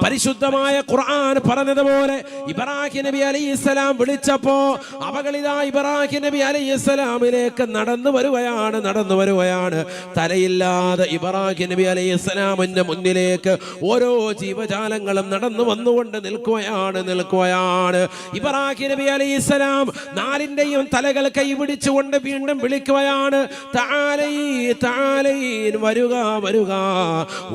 പരിശുദ്ധമായ ഖുർആൻ പറഞ്ഞതുപോലെ ഇബ്രാഹിം നബി അലൈഹിസ്സലാം വിളിച്ചപ്പോ അവകളിതാ ഇബ്രാഹിം നബി അലൈഹിസ്സലാമിലേക്ക് നടന്നു വരുകയാണ്. തലയില്ലാതെ ഇബ്രാഹിം നബി അലൈഹിസ്സലാമിന്റെ മുന്നിലേക്ക് ഓരോ ജീവജാലങ്ങളും നടന്നു വന്നുകൊണ്ട് നിൽക്കുകയാണ്. ഇബ്രാഹിം നബി അലൈഹിസ്സലാം നാലിന്റെയും തലകൾ കൈപിടിച്ചുകൊണ്ട് വീണ്ടും വിളിക്കുകയാണ്, വരുക.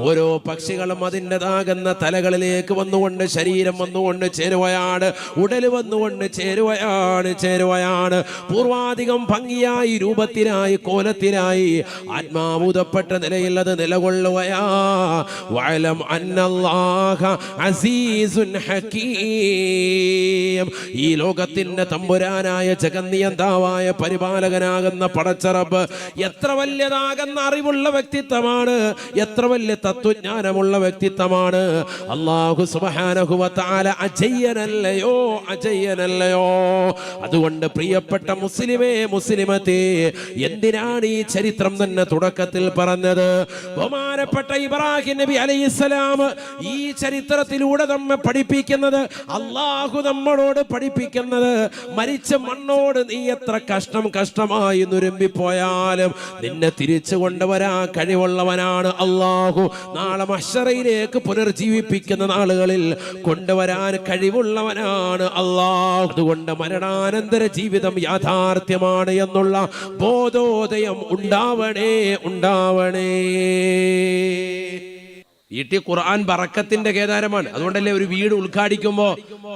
ഓരോ പക്ഷികളും അതിൻ്റെതാകുന്ന തലകളിലേക്ക് വന്നുകൊണ്ട് ശരീരം വന്നുകൊണ്ട് ചേരുകയാണ്, ഉടല് വന്നുകൊണ്ട് ചേരുകയാണ്. പൂർവാധികം ഭംഗിയായി, രൂപത്തിനായി, കോലത്തിനായി, ആത്മാവുതപ്പെട്ട നിലയിൽ അത് നിലകൊള്ളുകയാ. വഅലം അന്നല്ലാഹ അസീസുൻ ഹകീം. ഈ ലോകത്തിന്റെ തമ്പുരാനായ ജഗന്നിയന്താവായ പരിപാലകനാകുന്ന പടച്ചറബ് എത്ര വലിയതാകുന്ന അറിവുള്ള വ്യക്തിത്വമാണ്, എത്ര വലിയ തത്വജ്ഞാനമുള്ള വ്യക്തിത്വമാണ്. അല്ലാഹു സുബ്ഹാനഹു വ തആല അജയ്യനല്ലയോ. അതുകൊണ്ട് പ്രിയപ്പെട്ട മുസ്ലിമേ, മുസ്ലിമത്തേ, എന്തിനാണ് ഈ ചരിത്രം തന്നെ തുടക്കത്തിൽ പറഞ്ഞത്? ബഹുമാനപ്പെട്ട ഇബ്രാഹിം നബി അലൈഹിസ്സലാം ഈ ചരിത്രത്തിലൂടെ നമ്മെ പഠിപ്പിക്കുന്നത്, അല്ലാഹു നമ്മളോട് പഠിപ്പിക്കുന്നത്, മരിച്ച മണ്ണോട് നീ എത്ര കഷ്ടമായി നുരുമ്പിപ്പോയാലും നിന്നെ തിരിച്ചു കൊണ്ടുവരാൻ കഴിവുള്ളവനാണ് അല്ലാഹു. നാളെ മഹ്ശറയിലേക്ക് പുനർജീവിപ്പിക്കുന്ന നാളുകളിൽ കൊണ്ടുവരാൻ കഴിവുള്ളവനാണ് അല്ലാഹു. അതുകൊണ്ട് മരണാനന്തര ജീവിതം യാഥാർത്ഥ്യമാണ് എന്നുള്ള ബോധോദയം ഉണ്ടാവണേ. വീട്ടിൽ ഖുർആൻ ബറക്കത്തിന്റെ കേദാരമാണ്. അതുകൊണ്ടല്ലേ ഒരു വീട് ഉദ്ഘാടിക്കുമ്പോ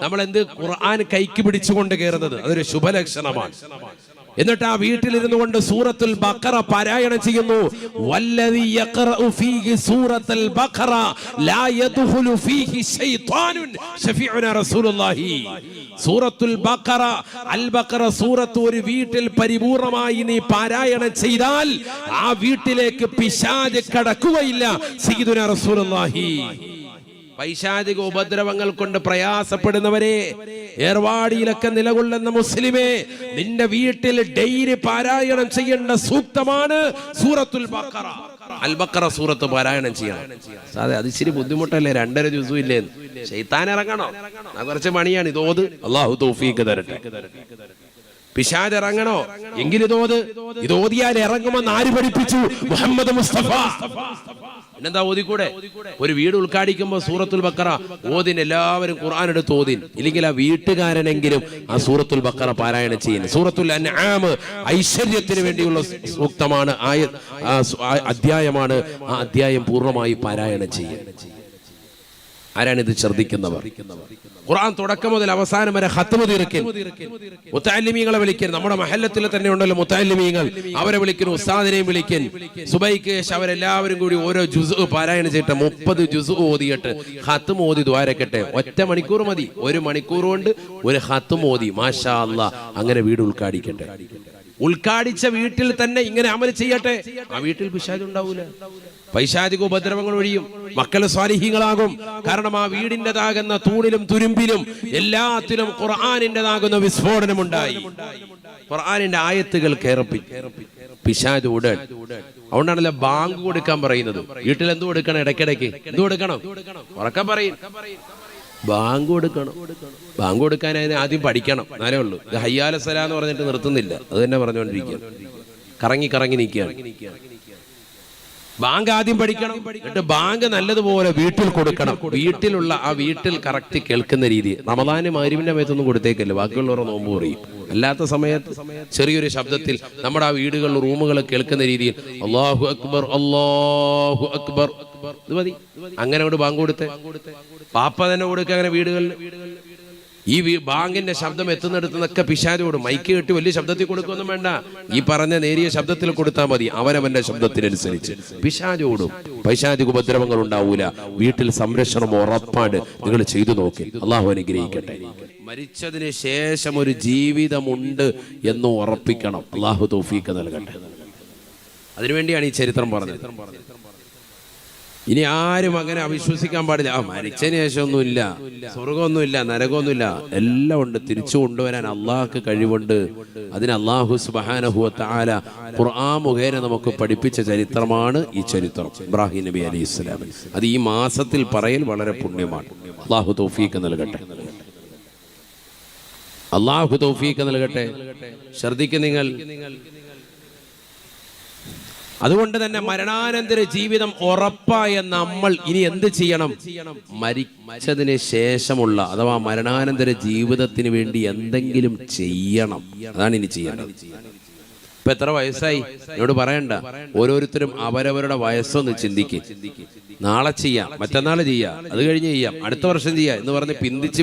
നമ്മൾ ഖുർആൻ കൈക്ക് പിടിച്ചുകൊണ്ട് കയറുന്നത്? അതൊരു ശുഭലക്ഷണമാണ്. എന്നിട്ട് ആ വീട്ടിലിരുന്നു കൊണ്ട് സൂറത്തുൽ ബഖറ പാരായണം ചെയ്യുന്നു. വല്ലദി യഖറഉ ഫീഹി സൂറത്തുൽ ബഖറ ലാ യദ്ഖുലു ഫീഹി ശൈത്വാനുൻ ശഫീഉനാ റസൂലുള്ളാഹി. സൂറത്തുൽ ബഖറ, അൽ ബഖറ സൂറത്ത് ഒരു വീട്ടിൽ പരിപൂർണമായി നീ പാരായണം ചെയ്താൽ ആ വീട്ടിലേക്ക് പിശാച് കടക്കുകയില്ല. സയ്യിദുനാ റസൂലുള്ളാഹി. പൈശാചിക ഉപദ്രവങ്ങൾ കൊണ്ട് പ്രയാസപ്പെടുന്നവരെ, ഏർവാടിയിലൊക്കെ നിലകൊള്ളുന്ന മുസ്ലിമേ, നിന്റെ വീട്ടിൽ ഡെയിലി പാരായണം ചെയ്യേണ്ട സൂക്തമാണ് സൂറത്തുൽ ബഖറ. അൽ ബഖറ സൂറത്ത് പാരായണം ചെയ്യണം. അതെ, അത് ഇച്ചിരി ബുദ്ധിമുട്ടല്ലേ, 2.5 ജുസു ഇല്ലേ? ശൈത്താൻ ഇറങ്ങണോ? കുറച്ച് പണിയാണ്. ഇതോത്, അല്ലാഹു തൗഫീഖ് തരട്ടെ. പിശാച് ഇറങ്ങണോ? ഇതോതിയാൽ ഇറങ്ങുമെന്ന് ആര് പഠിപ്പിച്ചു? മുഹമ്മദ് മുസ്തഫ. പിന്നെന്താ ഓതിക്കൂടെ? ഒരു വീട് ഉദ്ഘാടിക്കുമ്പോ സൂറത്തുൽ ബഖറ ഓതിൻ, എല്ലാവരും ഖുർആൻ എടുത്ത് ഓതിൻ. ഇല്ലെങ്കിൽ ആ വീട്ടുകാരനെങ്കിലും ആ സൂറത്തുൽ ബഖറ പാരായണം ചെയ്യുന്നു. സൂറത്തുൽ അൻആം ഐശ്വര്യത്തിന് വേണ്ടിയുള്ള സൂക്തമാണ്, അധ്യായമാണ്. ആ അധ്യായം പൂർണ്ണമായി പാരായണം ചെയ്യുക. ആരാണിത് ശ്രദ്ധിക്കുന്നവർ? ഖുർആൻ തുടക്കം മുതൽ അവസാനം വരെ ഖത്മ് തീർക്കൽ. മുതഅല്ലിമീങ്ങളെ വിളിക്കൽ. നമ്മുടെ മഹല്ലത്തിൽ തന്നെ ഉണ്ടല്ലോ മുതഅല്ലിമീങ്ങൾ. അവരെ വിളിക്കുന്നു, ഉസ്താദിനെയും വിളിക്കൻ. സുബൈക്ക് ശേഷം അവരെല്ലാവരും കൂടി ഓരോ ജുസ് പാരായണം ചെയ്തിട്ട് 30 ജുസ് ഓതിയിട്ട് ഖത്മ് ഓതി ദ്വാരക്കട്ടെ. 1 മണിക്കൂർ മതി. 1 മണിക്കൂർ കൊണ്ട് ഒരു ഖത്മ് ഓതി മാഷാ അല്ലാഹ് അങ്ങനെ വീട് ഉദ്ഘാടിക്കട്ടെ. ഉദ്ഘാടിച്ച വീട്ടിൽ തന്നെ ഇങ്ങനെ അമൽ ചെയ്യട്ടെ. ആ വീട്ടിൽ പിശാച് ഉണ്ടാവൂല, പൈശാചിക ഉപദ്രവങ്ങൾ ഒഴിയും, മക്കള് സ്വാലിഹീങ്ങളാകും. കാരണം ആ വീടിൻ്റെതാകുന്ന തൂണിലും തുരുമ്പിലും എല്ലാത്തിലും ഖുർആനിൻ്റെതാകുന്ന വിസ്ഫോടനമുണ്ടായി. ഖുർആനിന്റെ ആയത്തുകൾ കേറപ്പി പിശാച് ഉടൻ. അതുകൊണ്ടാണല്ലോ ബാങ്ക് കൊടുക്കാൻ പറയുന്നത്. വീട്ടിൽ എന്ത് കൊടുക്കണം? ഇടയ്ക്കിടയ്ക്ക് എന്ത് കൊടുക്കണം? ഉറക്കം പറയും, ബാങ്ക് കൊടുക്കണം. ബാങ്ക് കൊടുക്കാനായി ആദ്യം പഠിക്കണം, എന്നാലേ ഉള്ളൂ. ഇത് ഹയ്യാല സലാ എന്ന് പറഞ്ഞിട്ട് നിർത്തുന്നില്ല, അത് തന്നെ പറഞ്ഞുകൊണ്ടിരിക്കുക. കറങ്ങി നിൽക്കുകയാണ്. ബാങ്ക് ആദ്യം പഠിക്കണം, എന്നിട്ട് ബാങ്ക് നല്ലതുപോലെ വീട്ടിൽ കൊടുക്കണം. വീട്ടിലുള്ള ആ വീട്ടിൽ കറക്റ്റ് കേൾക്കുന്ന രീതി. റമദാന് മഗ്‌രിബിന്റെ സമയത്തൊന്നും കൊടുത്തേക്കല്ലേ, ബാക്കിയുള്ളവർ നോമ്പ് പറയും. അല്ലാത്ത സമയത്ത് ചെറിയൊരു ശബ്ദത്തിൽ നമ്മുടെ ആ വീടുകളിൽ റൂമുകൾ കേൾക്കുന്ന രീതിയിൽ അല്ലാഹു അക്ബർ അല്ലാഹു അക്ബർ, ഇത് മതി. അങ്ങനെ കൊണ്ട് ബാങ്ക് കൊടുത്തേ. പാപ്പ തന്നെ കൊടുക്കുക അങ്ങനെ വീടുകളിൽ. ഈ ബാങ്കിന്റെ ശബ്ദം എത്തുന്നിടത്തുനിന്നൊക്കെ പിശാചോടും. മൈക്ക് കെട്ടി വലിയ ശബ്ദത്തിൽ കൊടുക്കൊന്നും വേണ്ട, ഈ പറഞ്ഞ നേരിയ ശബ്ദത്തിൽ കൊടുത്താൽ മതി. അവനവന്റെ ശബ്ദത്തിനനുസരിച്ച് പിശാചോടും. പൈശാചിക ഉപദ്രവങ്ങൾ ഉണ്ടാവൂല. വീട്ടിൽ സംരക്ഷണം ഉറപ്പാണ്. നിങ്ങൾ ചെയ്തു നോക്കി. അള്ളാഹു അനുഗ്രഹിക്കട്ടെ. മരിച്ചതിന് ശേഷം ഒരു ജീവിതമുണ്ട് എന്ന് ഉറപ്പിക്കണം. അള്ളാഹു തൗഫീഖ് നൽകട്ടെ. അതിനുവേണ്ടിയാണ് ഈ ചരിത്രം പറഞ്ഞത്. ഇനി ആരും അങ്ങനെ അവിശ്വസിക്കാൻ പാടില്ല. മരിച്ചതിന് ശേഷം ഒന്നുമില്ല, സ്വർഗമൊന്നുമില്ല, നരകമൊന്നുമില്ല, എല്ലാം ഉണ്ട്. തിരിച്ചു കൊണ്ടുവരാൻ അള്ളാഹ്ക്ക് കഴിവുണ്ട്. അതിന് അള്ളാഹു സുബ്ഹാനഹു വ തആല ഖുർആൻ മുഖേന നമുക്ക് പഠിപ്പിച്ച ചരിത്രമാണ് ഈ ചരിത്രം. ഇബ്രാഹിം നബി അലൈഹിസ്സലാം. അത് ഈ മാസത്തിൽ പറയൽ വളരെ പുണ്യമാണ്. അള്ളാഹു തൗഫീഖ് നൽകട്ടെ. അള്ളാഹു തൗഫീഖ് നൽകട്ടെ. ശ്രദ്ധിക്കുക നിങ്ങൾ. അതുകൊണ്ട് തന്നെ മരണാനന്തര ജീവിതം ഉറപ്പായ നമ്മൾ ഇനി എന്ത് ചെയ്യണം? മരിച്ചതിന് ശേഷമുള്ള അഥവാ മരണാനന്തര ജീവിതത്തിന് വേണ്ടി എന്തെങ്കിലും ചെയ്യണം. അതാണ് ഇനി ചെയ്യേണ്ടത്. ഇപ്പൊ എത്ര വയസ്സായി എന്നോട് പറയണ്ട. ഓരോരുത്തരും അവരവരുടെ വയസ്സൊന്ന് ചിന്തിക്കും. നാളെ ചെയ്യാം, മറ്റന്നാൾ ചെയ്യാം, അത് കഴിഞ്ഞ് ചെയ്യാം, അടുത്ത വർഷം ചെയ്യാം എന്ന് പറഞ്ഞ്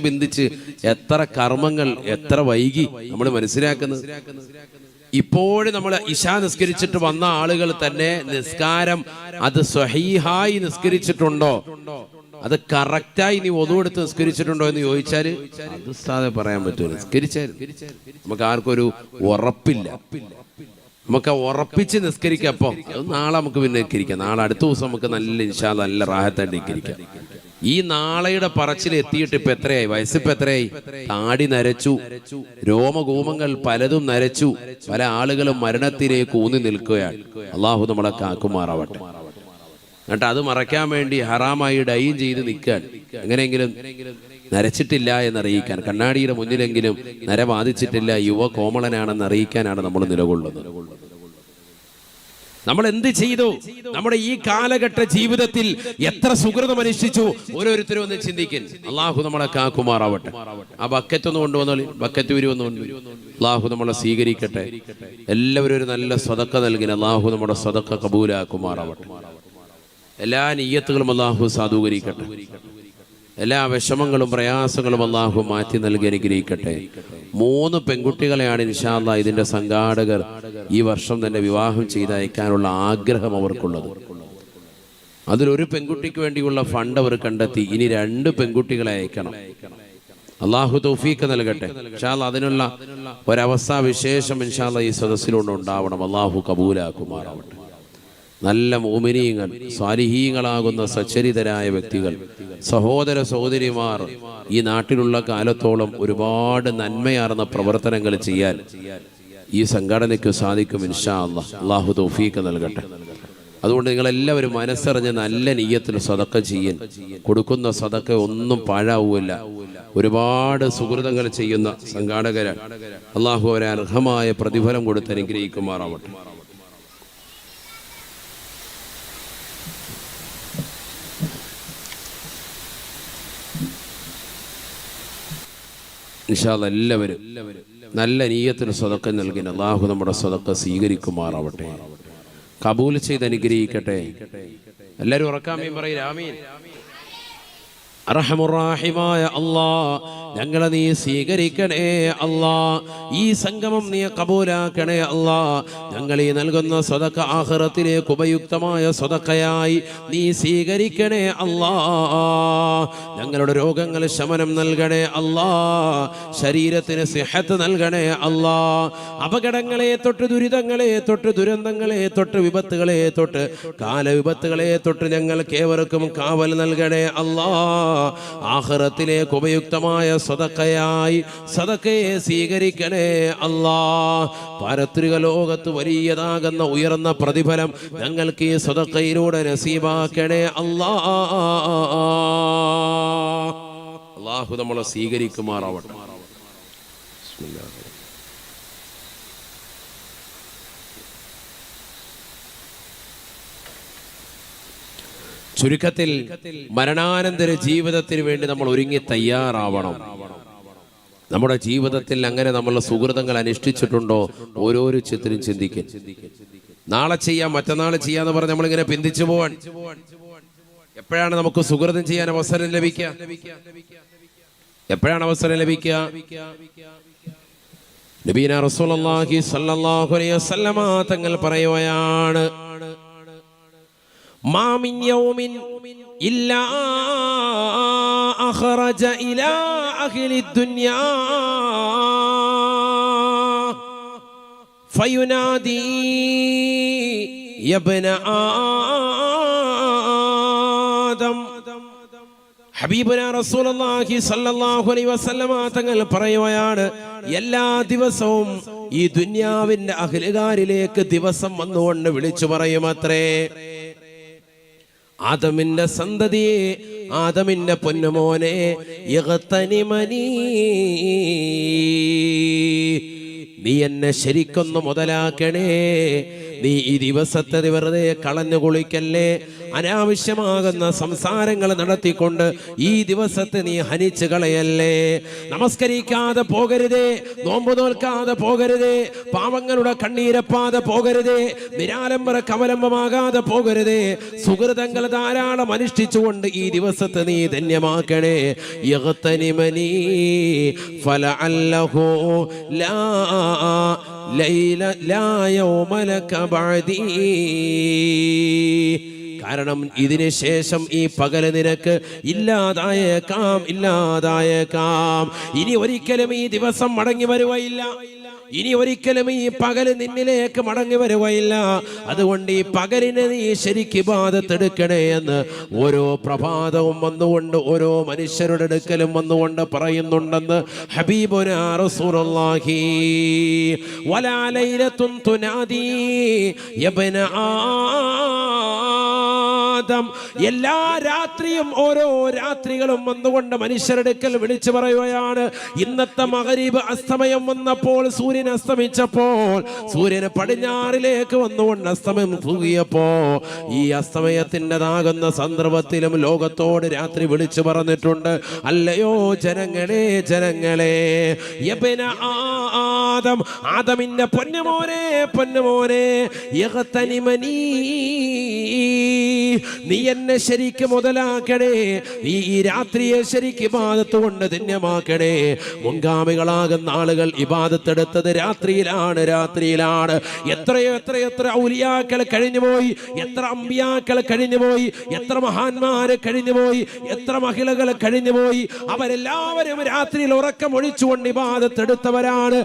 പിന്തിച്ച് എത്ര കർമ്മങ്ങൾ എത്ര വൈകി നമ്മൾ മനസ്സിലാക്കുന്നത്. ഇപ്പോഴും നമ്മൾ ഇശാ നിസ്കരിച്ചിട്ട് വന്ന ആളുകൾ തന്നെ നിസ്കാരം അത് സ്വഹീഹായി നിസ്കരിച്ചിട്ടുണ്ടോ, അത് കറക്റ്റായി നീ ഒതുവെടുത്ത് നിസ്കരിച്ചിട്ടുണ്ടോ എന്ന് ചോദിച്ചാൽ അത് സാധെ പറയാൻ പറ്റൂല. നിസ്കരിച്ചായിരുന്നു. നമുക്ക് ആർക്കൊരു ഉറപ്പില്ല. നമുക്ക് ഉറപ്പിച്ച് നിസ്കരിക്കാം. അപ്പം അത് നാളെ നമുക്ക് പിന്നെ നിസ്കരിക്കാം. നാളെ അടുത്ത ദിവസം നമുക്ക് നല്ല ഇൻഷാ അല്ലാഹ് നല്ല റാഹത്തായിട്ട് നിസ്കരിക്കാം. ഈ നാളെയുടെ പറച്ചിൽ എത്തിയിട്ട് ഇപ്പൊ എത്രയായി? വയസ്സിപ്പോ എത്രയായി? താടി നരച്ചു, രോമകൂമങ്ങൾ പലതും നരച്ചു, പല ആളുകളും മരണത്തിലേക്ക് ഊന്നി നിൽക്കുകയാണ്. അള്ളാഹു നമ്മളെ കാക്കുമാറാവട്ടെ. എന്നിട്ട് അത് മറയ്ക്കാൻ വേണ്ടി ഹറാമായി ഡൈയും ചെയ്ത് നിൽക്കാൻ, എങ്ങനെയെങ്കിലും നരച്ചിട്ടില്ല എന്നറിയിക്കാൻ, കണ്ണാടിയുടെ മുന്നിലെങ്കിലും നര ബാധിച്ചിട്ടില്ല, യുവ കോമളനാണെന്ന് അറിയിക്കാനാണ് നമ്മൾ നിലകൊള്ളുന്നത്. നമ്മൾ എന്ത് ചെയ്തു? നമ്മുടെ ഈ കാലഘട്ട ജീവിതത്തിൽ എത്ര സുഹൃതം അനുഷ്ഠിച്ചു? ഓരോരുത്തരും ഒന്ന് ചിന്തിക്കും. അള്ളാഹു നമ്മളെ കാക്കുമാറാവട്ടെ. ആ ബക്കറ്റ് ഒന്ന് കൊണ്ടുവന്നോളി, ബക്കറ്റ് വരുമെന്നുണ്ട്. അള്ളാഹു നമ്മളെ സ്വീകരിക്കട്ടെ. എല്ലാവരും ഒരു നല്ല സ്വതക്ക നൽകി അള്ളാഹു നമ്മുടെ സ്വതക്ക കബൂലാക്കുമാറാവട്ടെ. എല്ലാ നിയ്യത്തുകളും അള്ളാഹു സാധൂകരിക്കട്ടെ. എല്ലാ വിഷമങ്ങളും പ്രയാസങ്ങളും അള്ളാഹു മാറ്റി നൽകി അനുഗ്രഹിക്കട്ടെ. 3 പെൺകുട്ടികളെയാണ് ഇൻഷാ അല്ലാഹ് ഇതിന്റെ സംഘാടകർ ഈ വർഷം തന്നെ വിവാഹം ചെയ്തയക്കാനുള്ള ആഗ്രഹം അവർക്കുള്ളത്. അതിലൊരു പെൺകുട്ടിക്ക് വേണ്ടിയുള്ള ഫണ്ട് അവർ കണ്ടെത്തി. ഇനി 2 പെൺകുട്ടികളെ അയക്കണം. അള്ളാഹു തൗഫീഖ് നൽകട്ടെ. ഇൻഷാ അല്ലാഹ് അതിനുള്ള ഒരവസ്ഥ വിശേഷം ഇൻഷാ അല്ലാഹ് ഈ സദസ്സിലൂടെ ഉണ്ടാവണം. അള്ളാഹു കബൂലാക്കുമാറാവട്ടെ. നല്ല മുഅ്മിനീങ്ങൾ, സ്വാലിഹീങ്ങളാകുന്ന സച്ചരിതരായ വ്യക്തികൾ, സഹോദര സഹോദരിമാർ ഈ നാട്ടിലുള്ള കാലത്തോളം ഒരുപാട് നന്മയാർന്ന പ്രവർത്തനങ്ങൾ ചെയ്യാൻ ഈ സംഘടനയ്ക്ക് സാധിക്കും ഇൻഷാ അല്ലാഹ്. അള്ളാഹു തൗഫീഖ് നൽകട്ടെ. അതുകൊണ്ട് നിങ്ങളെല്ലാവരും മനസ്സറിഞ്ഞ് നല്ല നിയ്യത്തിൽ സദഖ ചെയ്യൻ. കൊടുക്കുന്ന സദഖ ഒന്നും പാഴാവൂല്ല. ഒരുപാട് സുഹൃതങ്ങൾ ചെയ്യുന്ന സംഘാടകരാണ്. അള്ളാഹു അവരെ അർഹമായ പ്രതിഫലം കൊടുത്ത് അനുഗ്രഹിക്കുമാറാവട്ടെ. ഇൻഷാ അല്ലാഹ് എല്ലാവരും നല്ല നിയ്യത്തിന് സദഖ നൽകി അള്ളാഹു നമ്മുടെ സദഖ സ്വീകരിക്കുമാറാവട്ടെ, കബൂൽ ചെയ്ത് അനുഗ്രഹിക്കട്ടെ. എല്ലാവരും ഉറക്കാമീൻ പറയും. ആമീൻ. അർഹമുറാഹിമായ അല്ലാഹ്, ഞങ്ങളെ നീ സ്വീകരിക്കണേ അല്ലാഹ്. ഈ സംഗമം നീ കബൂലാക്കണേ അല്ലാഹ്. ഞങ്ങൾ ഈ നൽകുന്ന സദഖ ആഖിറത്തിലേക്ക് ഉപയുക്തമായ സദഖയായി നീ സ്വീകരിക്കണേ അല്ലാഹ്. ഞങ്ങളുടെ രോഗങ്ങൾ ശമനം നൽകണേ അല്ലാഹ്. ശരീരത്തിന് സിഹത്ത് നൽകണേ അല്ലാഹ്. അപകടങ്ങളെ തൊട്ട്, ദുരിതങ്ങളെ തൊട്ട്, ദുരന്തങ്ങളെ തൊട്ട്, വിപത്തുകളെ തൊട്ട്, കാലവിപത്തുകളെ തൊട്ട് ഞങ്ങൾക്ക് ഏവർക്കും കാവൽ നൽകണേ അല്ലാഹ്. ആഖിറത്തിലേക്ക് ഉപയുക്തമായ സദഖയായി സദഖയെ സ്വീകരിക്കണേ അല്ലാഹ്. പാരത്രിക ലോകത്ത് വലിയതാകുന്ന ഉയർന്ന പ്രതിഫലം ഞങ്ങൾക്ക് ഈ സദഖയിലൂടെ നസീബാക്കണേ അല്ലാഹ്. അല്ലാഹു നമ്മളെ സ്വീകരിക്കുമാറാവട്ടെ. ചുരുക്കത്തിൽ മരണാനന്തര ജീവിതത്തിന് വേണ്ടി നമ്മൾ ഒരുങ്ങി തയ്യാറാവണം. നമ്മുടെ ജീവിതത്തിൽ അങ്ങനെ നമ്മൾ സുഹൃതങ്ങൾ അനുഷ്ഠിച്ചിട്ടുണ്ടോ? ഓരോരോ ചിത്രം ചിന്തിക്കും. നാളെ ചെയ്യാം, മറ്റന്നാൾ ചെയ്യാന്ന് പറഞ്ഞ് നമ്മളിങ്ങനെ പിന്തിച്ചു പോവാൻ. എപ്പോഴാണ് നമുക്ക് സുഹൃതം ചെയ്യാൻ അവസരം ലഭിക്കുക? എപ്പോഴാണ് അവസരം ലഭിക്കുക? നബീന റസൂലുള്ളാഹി സ്വല്ലല്ലാഹു അലൈഹി വസല്ലമ തങ്ങൾ പറയുകയാണ്, മാ മിൻ യൗമിൻ ഇല്ലാ അഖറജ ഇലാ അഹ്ലി ദുനിയാ ഫയുനാദി യബ്ന ഹബീബുനാ റസൂലുള്ളാഹി സ്വല്ലല്ലാഹു അലൈഹി വസല്ലമ തങ്ങൾ പറയുകയാണ്, എല്ലാ ദിവസവും ഈ ദുനിയാവിന്റെ അഹ്ലുകാരിലേക്ക് ദിവസം വന്നുകൊണ്ട് വിളിച്ചു പറയുമത്രേ, ആദമിന്റെ സന്തതിയെ, ആദമിന്റെ പൊന്നുമോനെ, ഇഗ്തനിമനീ, നീ എന്നെ ശരിക്കൊന്ന് മുതലാക്കണേ. നീ ഈ ദിവസത്തെ വെറുതെ കളഞ്ഞു കുളിക്കല്ലേ, അനാവശ്യമാകുന്ന സംസാരങ്ങൾ നടത്തിക്കൊണ്ട് ഈ ദിവസത്തെ നീ ഹനിച്ചു കളയല്ലേ. നമസ്കരിക്കാതെ പോകരുതേ, നോമ്പ് നോൽക്കാതെ പോകരുതേ, പാവങ്ങളുടെ കണ്ണീരപ്പാതെ പോകരുതേ, നിരാലംബര കവലംബമാകാതെ പോകരുതേ. സുഹൃതങ്ങൾ ധാരാളം അനുഷ്ഠിച്ചുകൊണ്ട് ഈ ദിവസത്തെ നീ ധന്യമാക്കണേ. യഗ്തനിമനീ ഫലഅല്ലഹു ലാ ലൈല ലാ യൗമ ലക ബഅദീ. കാരണം ഇതിനു ശേഷം ഈ പകല് നിനക്ക് ഇല്ലാതായേക്കാം, ഇല്ലാതായേക്കാം. ഇനി ഒരിക്കലും ഈ ദിവസം മടങ്ങി വരുകയില്ല, ഇനി ഒരിക്കലും ഈ പകല് നിന്നിലേക്ക് മടങ്ങി വരുകയില്ല. അതുകൊണ്ട് ഈ പകലിനെ നീ ശരിക്ക് ഇബാദത്ത് എടുക്കണേ എന്ന് ഓരോ പ്രഭാതവും വന്നുകൊണ്ട് ഓരോ മനുഷ്യരുടെ അടുക്കലും വന്നുകൊണ്ട് പറയുന്നുണ്ടെന്ന് ഹബീബുനാ റസൂലുള്ളാഹി. വലാ ലൈലത്തുൻ തുനാദി യബ്ന ആദം. എല്ലാ രാത്രിയും ഓരോ രാത്രികളും വന്നുകൊണ്ട് മനുഷ്യരുടെ അടുക്കൽ വിളിച്ചു പറയുകയാണ്, ഇന്നത്തെ മഗ്രിബ് അസ്തമയം വന്നപ്പോൾ, സൂര്യൻ അസ്തമിച്ചപ്പോൾ, സൂര്യന് പടിഞ്ഞാറിലേക്ക് വന്നുകൊണ്ട് അസ്തമയം തൂകിയപ്പോ, ഈ അസ്തമയത്തിൻ്റെതാകുന്ന സന്ദർഭത്തിലും ലോകത്തോട് രാത്രി വിളിച്ചു പറഞ്ഞിട്ടുണ്ട്, അല്ലയോ ജനങ്ങളെ, ജനങ്ങളെ, യബ്ന ആദം, ആദമിന്റെ പൊന്നുമോനെ, പൊന്നുമോനെ, യഗ്തനിമനീ, നീ എന്നെ ശരിക്ക് മുതലാക്കണേ, നീ ഈ രാത്രിയെ ശരിക്ക് ഇബാദത്ത് കൊണ്ട് ധന്യമാക്കണേ. മുൻഗാമികളാകുന്ന ആളുകൾ ഇബാദത്തെടുത്തത് രാത്രിയിലാണ്, രാത്രിയിലാണ്. എത്രയോ എത്ര ഔലിയാക്കൾ കഴിഞ്ഞുപോയി, എത്ര അമ്പിയാക്കൾ കഴിഞ്ഞുപോയി, എത്ര മഹാന്മാര് കഴിഞ്ഞുപോയി, എത്ര മഹിളകൾ കഴിഞ്ഞുപോയി. അവരെല്ലാവരും രാത്രിയിൽ ഉറക്കം ഒഴിച്ചുകൊണ്ട് ഇബാദത്തെടുത്തവരാണ്.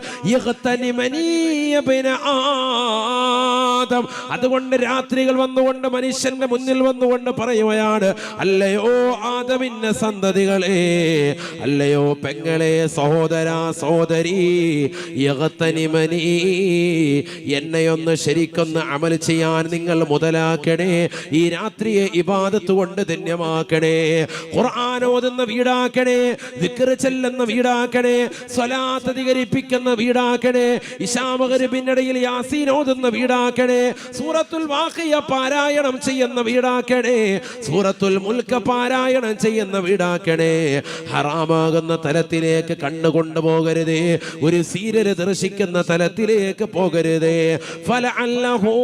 ആദം. അതുകൊണ്ട് രാത്രികൾ വന്നുകൊണ്ട് മനുഷ്യന്റെ മുന്നിൽ വന്നുകൊണ്ട് പറയുകയാണ്, അല്ലയോ ആദമിന്റെ സന്തതികളെ, അല്ലയോ പെങ്ങളെ, സഹോദര സഹോദരി, യഗ്തനിമനീ, എന്നെയൊന്ന് ശരിക്കൊന്ന് അമൽ ചെയ്യാൻ നിങ്ങൾ മുതലാക്കണേ. ഈ രാത്രിയെ ഇബാദത്ത് കൊണ്ട് ധന്യമാക്കണേ. ഖുർആൻ ഓതുന്ന വീടാക്കണേ, ദിക്ർ ചൊല്ലുന്ന വീടാക്കണേ, സ്വലാത്ത് അധികരിപ്പിക്കുന്ന വീടാക്കണേ, ഇശാ മഗ്രിബിന്റെ ഇടയിൽ യാസീൻ ഓതുന്ന വീടാക്കണേ, സൂറത്തുൽ വാഖിയ പാരായണം ചെയ്യുന്ന വീടാക്കണേ, സൂറത്തുൽ മുൽക്ക് പാരായണം ചെയ്യുന്ന വീടാക്കണേ. ഹറാമാകുന്ന തലത്തിലേക്ക് കണ്ണുകൊണ്ടു പോകരുതേ, ഒരു സീരിയൽ ദർശിക്കുന്ന തലത്തിലേക്ക് പോകരുതേ. ഫലഅല്ലഹു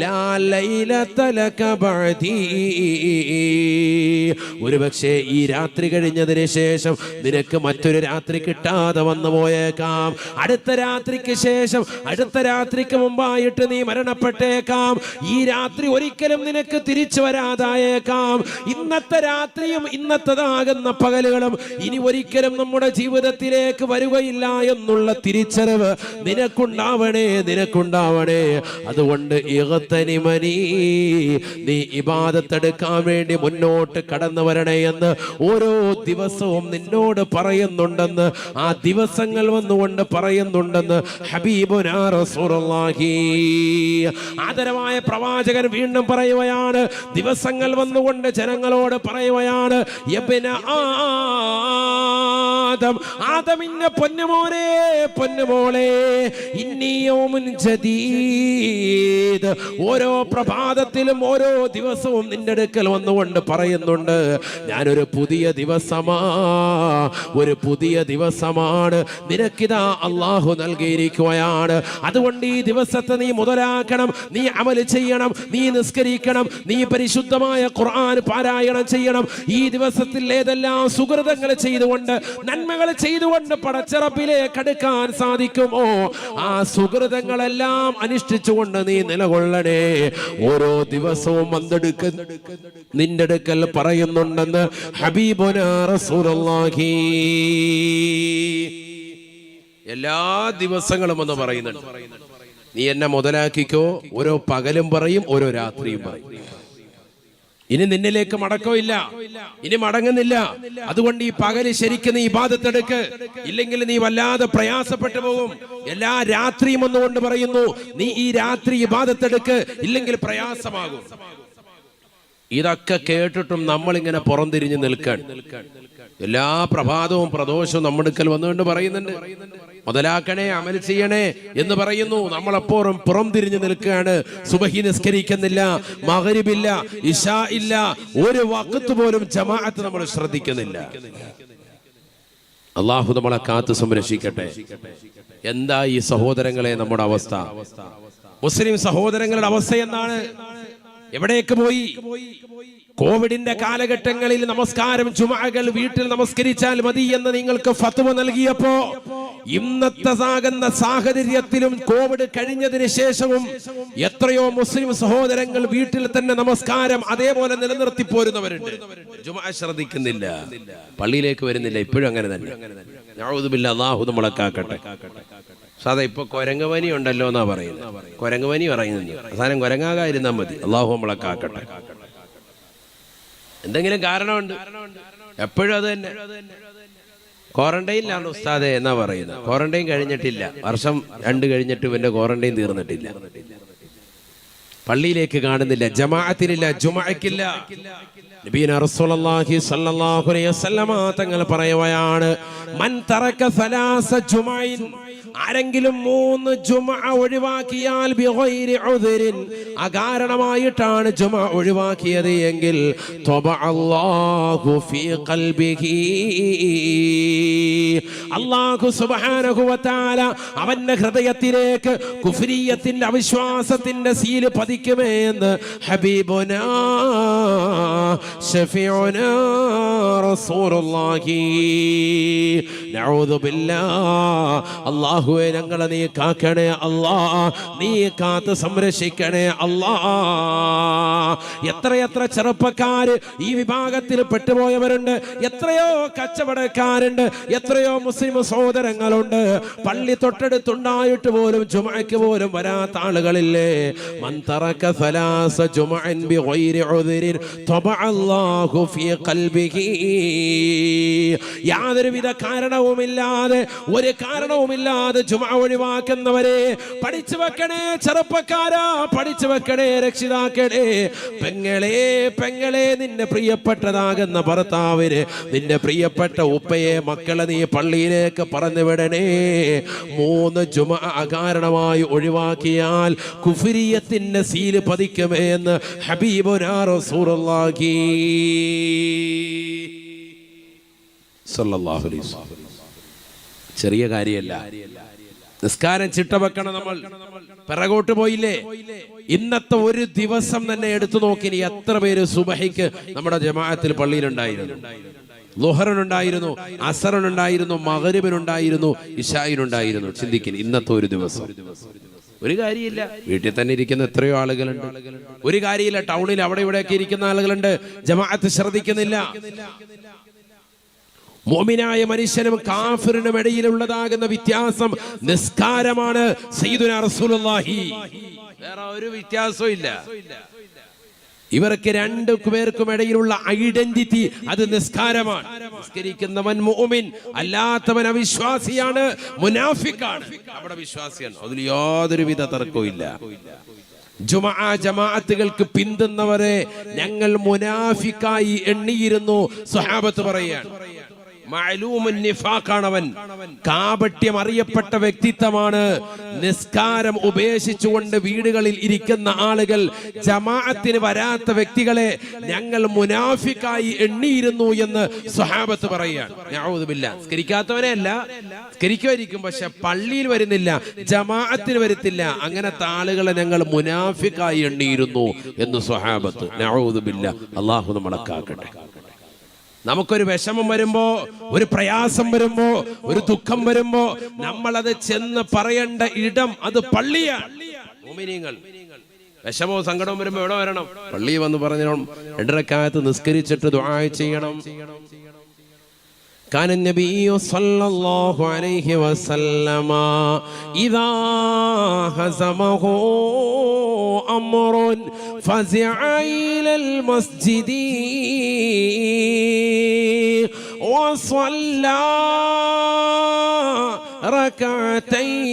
ലാ ലൈലത ലക ബഅദീ. ഒരുപക്ഷേ ഈ രാത്രി കഴിഞ്ഞതിന് ശേഷം നിനക്ക് മറ്റൊരു രാത്രി കിട്ടാതെ വന്നു പോയേക്കാം. അടുത്ത രാത്രിക്ക് ശേഷം, അടുത്ത രാത്രിക്ക് മുമ്പായിട്ട് നീ മരണപ്പെട്ടേക്കാം. ഈ രാത്രി ഒരിക്കലും നിനക്ക് തിരിച്ചു വരാതായേക്കാം. ഇന്നത്തെ രാത്രിയും ഇന്നത്തേതാകുന്ന പകലുകളും ഇനി ഒരിക്കലും നമ്മുടെ ജീവിതത്തിലേക്ക് വരികയില്ല എന്നുള്ള തിരിച്ചറിവ് നിനക്കുണ്ടാവണേ, നിനക്കുണ്ടാവണേ. അതുകൊണ്ട് യഗ്തനിമനീ, നീ ഇബാദത്തെടുക്കാൻ വേണ്ടി മുന്നോട്ട് കടന്നു വരണേ എന്ന് ഓരോ ദിവസവും നിന്നോട് പറയുന്നുണ്ടെന്ന്, ആ ദിവസങ്ങൾ വന്നുകൊണ്ട് പറയുന്നുണ്ടെന്ന് ഹബീബുനാ റസൂലുള്ളാഹി. ആദരവായ പ്രവാചകൻ വീണ്ടും പറയുകയാണ്, ദിവസങ്ങൾ വന്നുകൊണ്ട് ജനങ്ങളോട് പറയുകയാണ്, യബ്ന ആദം, ആദമിന്റെ പൊന്നുമോനെ, പൊന്നുമോളെ, ഇന്നി യൗമുൻ ജദീദ്. ഓരോ പ്രഭാതത്തിലും ഓരോ ദിവസവും നിന്റെ അടുക്കൽ വന്നുകൊണ്ട് പറയുന്നുണ്ട്, ഞാനൊരു പുതിയ ദിവസമാ, ഒരു പുതിയ ദിവസമാണ് നിനക്കിതാ അല്ലാഹു നൽകിയിരിക്കുകയാണ്. അതുകൊണ്ട് ഈ ദിവസത്തെ നീ മുതലാക്കണം, നീ അമൽ ചെയ്യണം, നീ നിസ്കരിക്കണം, നീ പരിശുദ്ധമായ ഖുർആൻ പാരായണം ചെയ്യണം. ഈ ദിവസത്തിൽ ഏതെല്ലാം സുകൃതങ്ങൾ ചെയ്തുകൊണ്ട്, നന്മകൾ ചെയ്തുകൊണ്ട് പടച്ചറപ്പിലേക്ക് അടുക്കാൻ സാധിക്കുമോ, ആ സുകൃതങ്ങളെല്ലാം അനുഷ്ഠിച്ചുകൊണ്ട് നീ നിലകൊള്ളണേ. ഓരോ ദിവസവും നിന്റെ അടുക്കൽ പറയുന്നുണ്ടെന്ന് ഹബീബുനാ റസൂലുള്ളാഹി. എല്ലാ ദിവസങ്ങളും എന്ന് പറയുന്നുണ്ട്, നീ എന്നെ മുതലാക്കിക്കോ. ഓരോ പകലും പറയും, ഓരോ രാത്രിയും പറയും. ഇനി നിന്നിലേക്ക് മടക്കമില്ല, ഇനി മടങ്ങുന്നില്ല. അതുകൊണ്ട് ഈ പകല് ശരിക്കും നീ ഇബാദത്തെടുക്ക്, ഇല്ലെങ്കിൽ നീ വല്ലാതെ പ്രയാസപ്പെട്ടു പോകും. എല്ലാ രാത്രിയും ഒന്നുകൊണ്ട് പറയുന്നു, നീ ഈ രാത്രി ഇബാദത്തെടുക്ക്, ഇല്ലെങ്കിൽ പ്രയാസമാകും. ഇതൊക്കെ കേട്ടിട്ടും നമ്മളിങ്ങനെ പുറംതിരിഞ്ഞ് നിൽക്കാൻ എല്ലാ പ്രഭാതവും പ്രദോഷവും നമ്മുടെ അടുക്കൽ വന്നുകൊണ്ട് പറയുന്നുണ്ട്, മുതലാക്കണേ, അമൽ ചെയ്യണേ എന്ന് പറയുന്നു. നമ്മളെപ്പോഴും പുറം തിരിഞ്ഞു നിൽക്കുകയാണ്. സുബഹി നിസ്കരിക്കുന്നില്ല, മഗ്രിബില്ല, ഇശാ ഇല്ല, ഒരു വഖത്ത് പോലും ജമാഅത്ത് നമ്മൾ ശ്രദ്ധിക്കുന്നില്ല. അള്ളാഹു നമ്മളെ കാത്ത് സംരക്ഷിക്കട്ടെ. എന്താ ഈ സഹോദരങ്ങളെ നമ്മുടെ അവസ്ഥ? മുസ്ലിം സഹോദരങ്ങളുടെ അവസ്ഥ എന്താണ്? എവിടേക്ക് പോയി? കോവിഡിന്റെ കാലഘട്ടങ്ങളിൽ നമസ്കാരം ജുമുഅകൾ വീട്ടിൽ നമസ്കരിച്ചാൽ മതി എന്ന് നിങ്ങൾക്ക് ഫത്വ നൽകിയപ്പോ, ഇന്നത്തെ സാഹചര്യത്തിലും കോവിഡ് കഴിഞ്ഞതിന് ശേഷവും എത്രയോ മുസ്ലിം സഹോദരങ്ങൾ വീട്ടിൽ തന്നെ നമസ്കാരം അതേപോലെ നിലനിർത്തി പോരുന്നവരുണ്ട്. ജുമുഅ ശ്രദ്ധിക്കുന്നില്ല, പള്ളിയിലേക്ക് വരുന്നില്ല, ഇപ്പോഴും അങ്ങനെ തന്നെ. നഊദുബില്ലാ, അല്ലാഹു നമ്മളെ കാക്കട്ടെ. സാധാ ഇപ്പൊ കുരങ്ങുപനി ഉണ്ടല്ലോ എന്നാ പറയുന്നത്. കുരങ്ങുപനി പറയുന്നുണ്ട്, അവസാനം കുരങ്ങാകാതിരുന്നാൽ മതി. അല്ലാഹു നമ്മളെ കാക്കട്ടെ. എന്തെങ്കിലും കാരണമുണ്ട്, എപ്പോഴും അത് തന്നെ. ക്വാറന്റൈനിലാണ് ഉസ്താദെ എന്നാ പറയുന്നത്. ക്വാറന്റൈൻ കഴിഞ്ഞിട്ടില്ല, വർഷം 2 കഴിഞ്ഞിട്ട് ഇവന്റെ ക്വാറന്റൈൻ തീർന്നിട്ടില്ല. പള്ളിയിലേക്ക് കാണുന്നില്ല, ജമാഅത്തിനില്ല, ജുമുഅക്കില്ല. നബിയുന റസൂലുള്ളാഹി സ്വല്ലല്ലാഹു അലൈഹി വസല്ലമ തങ്ങൾ പറയുകയാണ്, മൻ തറക സലാസ ജുമഅൻ, ആരെങ്കിലും 3 ജുമുഅ ഒഴിവാക്കിയാൽ ബിഗൈരി ഉദ്രിൻ, അകാരണമായിട്ടാണ് ജുമുഅ ഒഴിവാക്കിയത് എങ്കിൽ തബഅല്ലാഹു ഫീ ഖൽബിഹി, അല്ലാഹു സുബ്ഹാനഹു വ തആല അവന്റെ ഹൃദയത്തിലേക്ക് കുഫ്രിയത്തിന്റെ അവിശ്വാസത്തിന്റെ സീല് പതിക്കുമേ എന്ന് ഹബീബുനാ ശഫീഉനാ റസൂലുള്ളാഹി. നഊദു ബില്ലാഹ്. അല്ലാഹുവേ, ഞങ്ങളെ നീ കാക്കണേ അല്ലാ, നീ കാത്ത് സംരക്ഷിക്കണേ അല്ലാ. എത്രയെത്ര ചെറുപ്പക്കാര് ഈ വിഭാഗത്തിൽ പെട്ടുപോയവരുണ്ട്, എത്രയോ കച്ചവടക്കാരുണ്ട്, എത്രയോ മുസ്ലിം സഹോദരങ്ങളുണ്ട്. പള്ളി തൊട്ടടുത്തുണ്ടായിട്ട് പോലും ജുമുഅക്ക് പോലും വരാത്ത ആളുകളില്ലേ? മൻ തറക സലാസ ജുമുഅൻ ബിഗൈരി ഉദ്രിൻ തബഅല്ലാഹു ഫീ ഖൽബിഹി. യാതൊരുവിധ കാരണവുമില്ലാതെ, ഒരു കാരണവുമില്ലാതെ ജുമുഅ ഒഴിവാക്കുന്നവരെ പഠിച്ചു വെക്കണേ ചെറുപ്പക്കാരാ, പഠിച്ചു വെക്കണേ രക്ഷിതാക്കളെ. പെങ്ങളെ, നിന്റെ പ്രിയപ്പെട്ടതാകുന്ന ഭർത്താവിന്, നിന്റെ പ്രിയപ്പെട്ട ഉപ്പയെ, മക്കളെ നീ പള്ളിയിലേക്ക് പറഞ്ഞു വിടണേ. 3 ജുമുഅ അകാരണമായി ഒഴിവാക്കിയാൽ കുഫ്രിയത്തിന്റെ സീല് പതിക്കുമേ എന്ന് ഹബീബുനാ റസൂലുള്ളാഹി സ്വല്ലല്ലാഹു അലൈഹി വസല്ലം. ചെറിയ കാര്യമല്ല. നിസ്കാരം ചിട്ട വെക്കണം. നമ്മൾ പിറകോട്ട് പോയില്ലേ? ഇന്നത്തെ ഒരു ദിവസം തന്നെ എടുത്തു നോക്കി, എത്ര പേര് സുബഹിക്ക് നമ്മുടെ ജമാഅത്തിൽ പള്ളിയിലുണ്ടായിരുന്നു? ളുഹറിനുണ്ടായിരുന്നു, അസറിനുണ്ടായിരുന്നു, മഗ്രിബിനുണ്ടായിരുന്നു, ഇശായിനുണ്ടായിരുന്നു. ചിന്തിക്കില്ല, ഇന്നത്തെ ഒരു ദിവസം. ഒരു കാര്യമില്ല. വീട്ടിൽ തന്നെ ഇരിക്കുന്ന എത്രയോ ആളുകളുണ്ട്. ഒരു കാര്യമില്ല, ടൗണിൽ അവിടെ ഇവിടെയൊക്കെ ഇരിക്കുന്ന ആളുകളുണ്ട്, ജമാഅത്ത് ശ്രദ്ധിക്കുന്നില്ല. മുഅ്മിനായ മനുഷ്യനും കാഫിറിനും ഇടയിലുള്ളതാകുന്ന വ്യത്യാസം നിസ്കാരമാണ്. സയ്യിദുനാ റസൂലുള്ളാഹി, വേറെ ഒരു വ്യത്യാസവും ഇല്ല. ഇവർക്ക് 2 പേർക്കും ഇടയിലുള്ള ഐഡന്റിറ്റി അത് നിസ്കാരമാണ്. നിസ്കരിക്കുന്നവൻ മുഅ്മിൻ, അല്ലാത്തവൻ അവിശ്വാസിയാണ്, മുനാഫിക്കാണ്. അവിടെ വിശ്വാസിയാണ്, അതിൽ യാതൊരുവിധ തർക്കവും ഇല്ല. ജുമുഅ ജമാഅത്തുകൾക്ക് പിന്തുന്നവരെ ഞങ്ങൾ മുനാഫിക്കായി എണ്ണിയിരുന്നു. സ്വഹാബത്ത് പറയാണ്, മഅലൂമുൻ നിഫാഖാണവൻ, കാപട്യം അറിയപ്പെട്ട വ്യക്തിത്വമാണ്. നിസ്കാരം ഉപേക്ഷിച്ചുകൊണ്ട് വീടുകളിൽ ഇരിക്കുന്ന ആളുകൾ, ജമാഅത്തിന് വരാത്ത വ്യക്തികളെ ഞങ്ങൾ മുനാഫിക്കായി എണ്ണിയിരുന്നു എന്ന് സ്വഹാബത്ത് പറയാണ്. നഊദു ബില്ലാഹ്. സ്കരിക്കാത്തവനെ അല്ല, സ്കരിക്കുമായിരിക്കും, പക്ഷെ പള്ളിയിൽ വരുന്നില്ല, ജമാഅത്തിന് വരുത്തില്ല, അങ്ങനത്തെ ആളുകളെ ഞങ്ങൾ മുനാഫിക്കായി എണ്ണിയിരുന്നു എന്ന് സ്വഹാബത്ത്. നഊദു ബില്ലാഹ്. അല്ലാഹു നമ്മളെ കാക്കട്ടെ. നമുക്കൊരു വിഷമം വരുമ്പോ, ഒരു പ്രയാസം വരുമ്പോ, ഒരു ദുഃഖം വരുമ്പോ നമ്മളത് ചെന്ന് പറയേണ്ട ഇടം അത് പള്ളിയാണ്. മുഅ്മിനീങ്ങൾ വിഷമവും സങ്കടവും വരുമ്പോ എവിടെ വരണം? പള്ളിയിൽ വന്ന് പറഞ്ഞു 2 റക്അത്ത് നിസ്കരിച്ചിട്ട് ദുആ ചെയ്യണം. كان النبي صلى الله عليه وسلم إذا هزمه أمر فزع إلى المسجد وصلى ركعتين.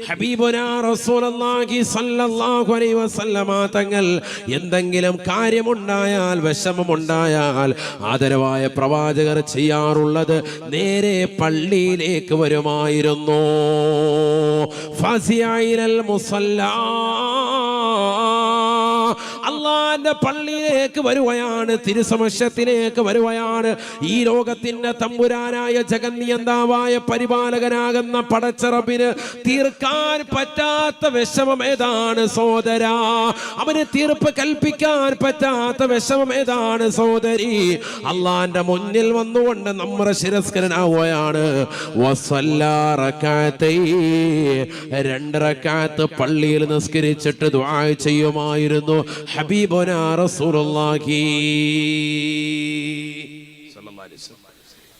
ഹബീബുനാ റസൂലുള്ളാഹി സ്വല്ലല്ലാഹു അലൈഹി വസല്ലമ തങ്ങൾ എന്തെങ്കിലും കാര്യമുണ്ടായാൽ, വിഷമമുണ്ടായാൽ ആദരവായ പ്രവാചകർ ചെയ്യാറുള്ളത് നേരെ പള്ളിയിലേക്ക് വരുമായിരുന്നു. ഫസിയൽ മുസല്ലാ, അള്ളാന്റെ പള്ളിയിലേക്ക് വരുകയാണ്, തിരുസമക്ഷത്തിലേക്ക് വരുകയാണ്. ഈ ലോകത്തിന്റെ തമ്പുരാനായ ജഗന്നിയന്താവായ പരിപാലകനാകുന്ന പടച്ചറബിന് തീർക്കാൻ പറ്റാത്ത വിഷമം ഏതാണ് സോദരാ? അവന് തീർപ്പ് കൽപ്പിക്കാൻ പറ്റാത്ത വിഷമം ഏതാണ് സോദരി? അള്ളാന്റെ മുന്നിൽ വന്നുകൊണ്ട് നമ്മുടെ ശിരസ്കരനാവുകയാണ്. രണ്ട് റക്അത്ത് പള്ളിയിൽ നിസ്കരിച്ചിട്ട് ദുആ ചെയ്യുമായിരുന്നു ഹബീബുനാ റസൂലുള്ളാഹി സ്വല്ലല്ലാഹു അലൈഹി വസല്ലം.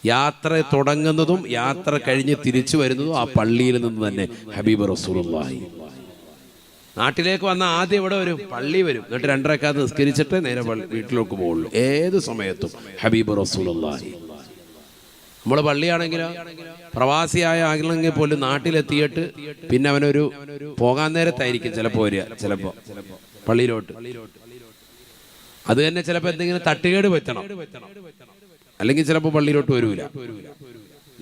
യാത്ര തുടങ്ങുന്നതും യാത്ര കഴിഞ്ഞ് തിരിച്ചു വരുന്നതും ആ പള്ളിയിൽ നിന്ന് തന്നെ ഹബീബ് റസൂലുള്ളാഹി. നാട്ടിലേക്ക് വന്ന ആദ്യം ഇവിടെ വരും, പള്ളി വരും, എന്നിട്ട് 2 റക്അത്ത് നിസ്കരിച്ചിട്ട് നേരെ വീട്ടിലേക്ക് പോകുള്ളൂ. ഏത് സമയത്തും ഹബീബ് റസൂലുള്ളാഹി. നമ്മൾ പള്ളിയാണെങ്കിലോ പ്രവാസിയായ ആണെങ്കിൽ പോലും നാട്ടിലെത്തിയിട്ട് പിന്നെ അവനൊരു പോകാൻ നേരത്തായിരിക്കും ചിലപ്പോൾ വരിക, ചിലപ്പോൾ പള്ളിയിലോട്ട്. അത് തന്നെ ചിലപ്പോൾ എന്തെങ്കിലും തട്ടുകേട് പറ്റണം, അല്ലെങ്കിൽ ചിലപ്പോൾ പള്ളിയിലോട്ട് വരൂല.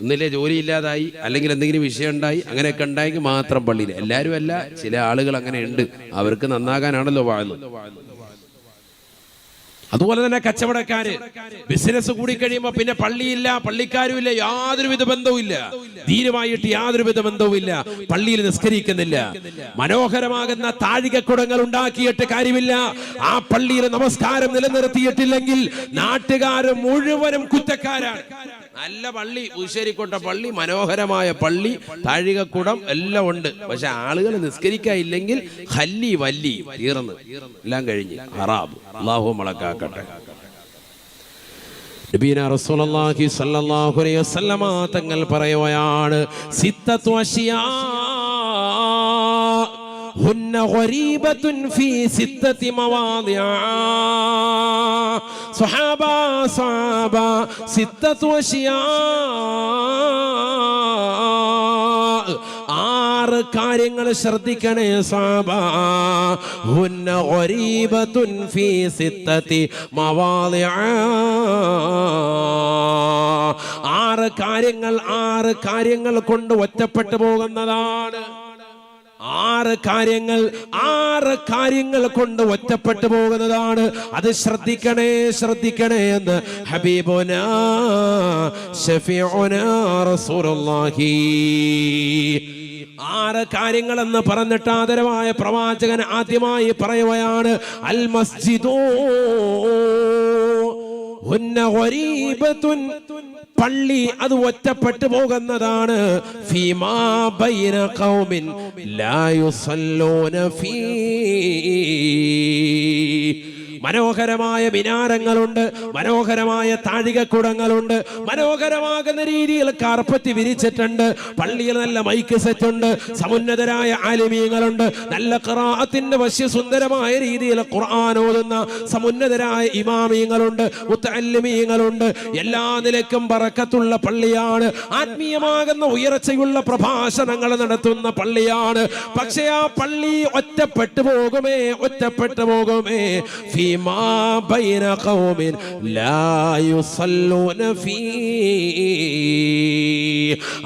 ഒന്നില്ലേ ജോലി ഇല്ലാതായി, അല്ലെങ്കിൽ എന്തെങ്കിലും വിഷയം ഉണ്ടായി, അങ്ങനെയൊക്കെ ഉണ്ടായെങ്കിൽ മാത്രം പള്ളിയിൽ. എല്ലാവരും അല്ല, ചില ആളുകൾ അങ്ങനെ ഉണ്ട്. അവർക്ക് നന്നാകാനാണല്ലോ വാഴുന്നത്. അതുപോലെ തന്നെ കച്ചവടക്കാര് ബിസിനസ് കൂടി കഴിയുമ്പോ പിന്നെ പള്ളിയില്ല, പള്ളിക്കാരും ഇല്ല, യാതൊരുവിധ ബന്ധവും ഇല്ല, ദീനുമായിട്ട് യാതൊരുവിധ ബന്ധവും ഇല്ല, പള്ളിയിൽ നിസ്കരിക്കുന്നില്ല. മനോഹരമാകുന്ന താഴികക്കുടങ്ങൾ ഉണ്ടാക്കിയിട്ട് കാര്യമില്ല. ആ പള്ളിയിൽ നമസ്കാരം നിലനിർത്തിയിട്ടില്ലെങ്കിൽ നാട്ടുകാർ മുഴുവനും കുറ്റക്കാരാണ്. നല്ല പള്ളി, ഉശ്ശേരിക്കോട്ട പള്ളി, മനോഹരമായ പള്ളി, താഴികക്കുടം എല്ലാം ഉണ്ട്. പക്ഷെ ആളുകൾ നിസ്കരിക്കാനില്ലെങ്കിൽ ഹല്ലി വല്ലി തീർന്ന് എല്ലാം കഴിഞ്ഞ് ഹറാബ്. അല്ലാഹു മലക്കാക്കട്ടെ. നബിയനാ റസൂലുള്ളാഹി സ്വല്ലല്ലാഹു അലൈഹി വസല്ലമ തങ്ങൾ പറയുകയാണ്, സിത്തത്തു അശിയാ ഹുന്ന ഗരീബത്തുൻ ഫീ സിത്തത്തി മവാദിഅ. സ്വഹാബ സിത്തത്തു അശിയാ, 6 കാര്യങ്ങൾ ശ്രദ്ധിക്കണേ സ്വഹാബ. ഹുന്ന ഗരീബത്തുൻ ഫീ സിത്തത്തി മവാദിഅ. 6 കാര്യങ്ങൾ കൊണ്ട് ഒറ്റപ്പെട്ടു പോകുന്നതാണ്. 6 കാര്യങ്ങൾ കൊണ്ട് ഒറ്റപ്പെട്ടു പോകുന്നതാണ്. അത് ശ്രദ്ധിക്കണേ എന്ന് ഹബീബുനാ ശഫീഉനാ റസൂലുള്ളാഹി. 6 കാര്യങ്ങൾ എന്ന് പറഞ്ഞിട്ട് ആദരവായ പ്രവാചകൻ ആദ്യമായി പറയുകയാണ്, അൽ മസ്ജിദു ഹുന്ന ഗരീബത്തുൻ, പള്ളി അത് ഒറ്റപ്പെട്ടു പോകുന്നതാണ്. ഫീമാ ബൈന ഖൗമിൻ ലാ യുസല്ലൂന ഫീ. മനോഹരമായ മിനാരങ്ങളുണ്ട്, മനോഹരമായ താഴികക്കുടങ്ങളുണ്ട്, മനോഹരമാകുന്ന രീതിയിൽ കാർപ്പറ്റ് വിരിച്ചിട്ടുണ്ട്. പള്ളിയിൽ നല്ല മൈക്ക് സെറ്റ് ഉണ്ട്, സമുന്നതരായ ആലിമീങ്ങളുണ്ട്, നല്ല ഖിറാഅത്തിന്റെ വശ്യസുന്ദരമായ രീതിയിൽ ഖുർആൻ ഓതുന്ന സമുന്നതരായ ഇമാമീങ്ങളുണ്ട്, മുത്തഅല്ലിമീങ്ങളുണ്ട്. എല്ലാ നിലയ്ക്കും ബറക്കത്തുള്ള പള്ളിയാണ്. ആത്മീയമാകുന്ന ഉയർച്ചയുള്ള പ്രഭാഷണങ്ങൾ നടത്തുന്ന പള്ളിയാണ്. പക്ഷേ ആ പള്ളി ഒറ്റപ്പെട്ടു പോകുമേ. ഫീമാ ബൈന ഖൗമിൻ ലാ യുസല്ലൂന ഫീ.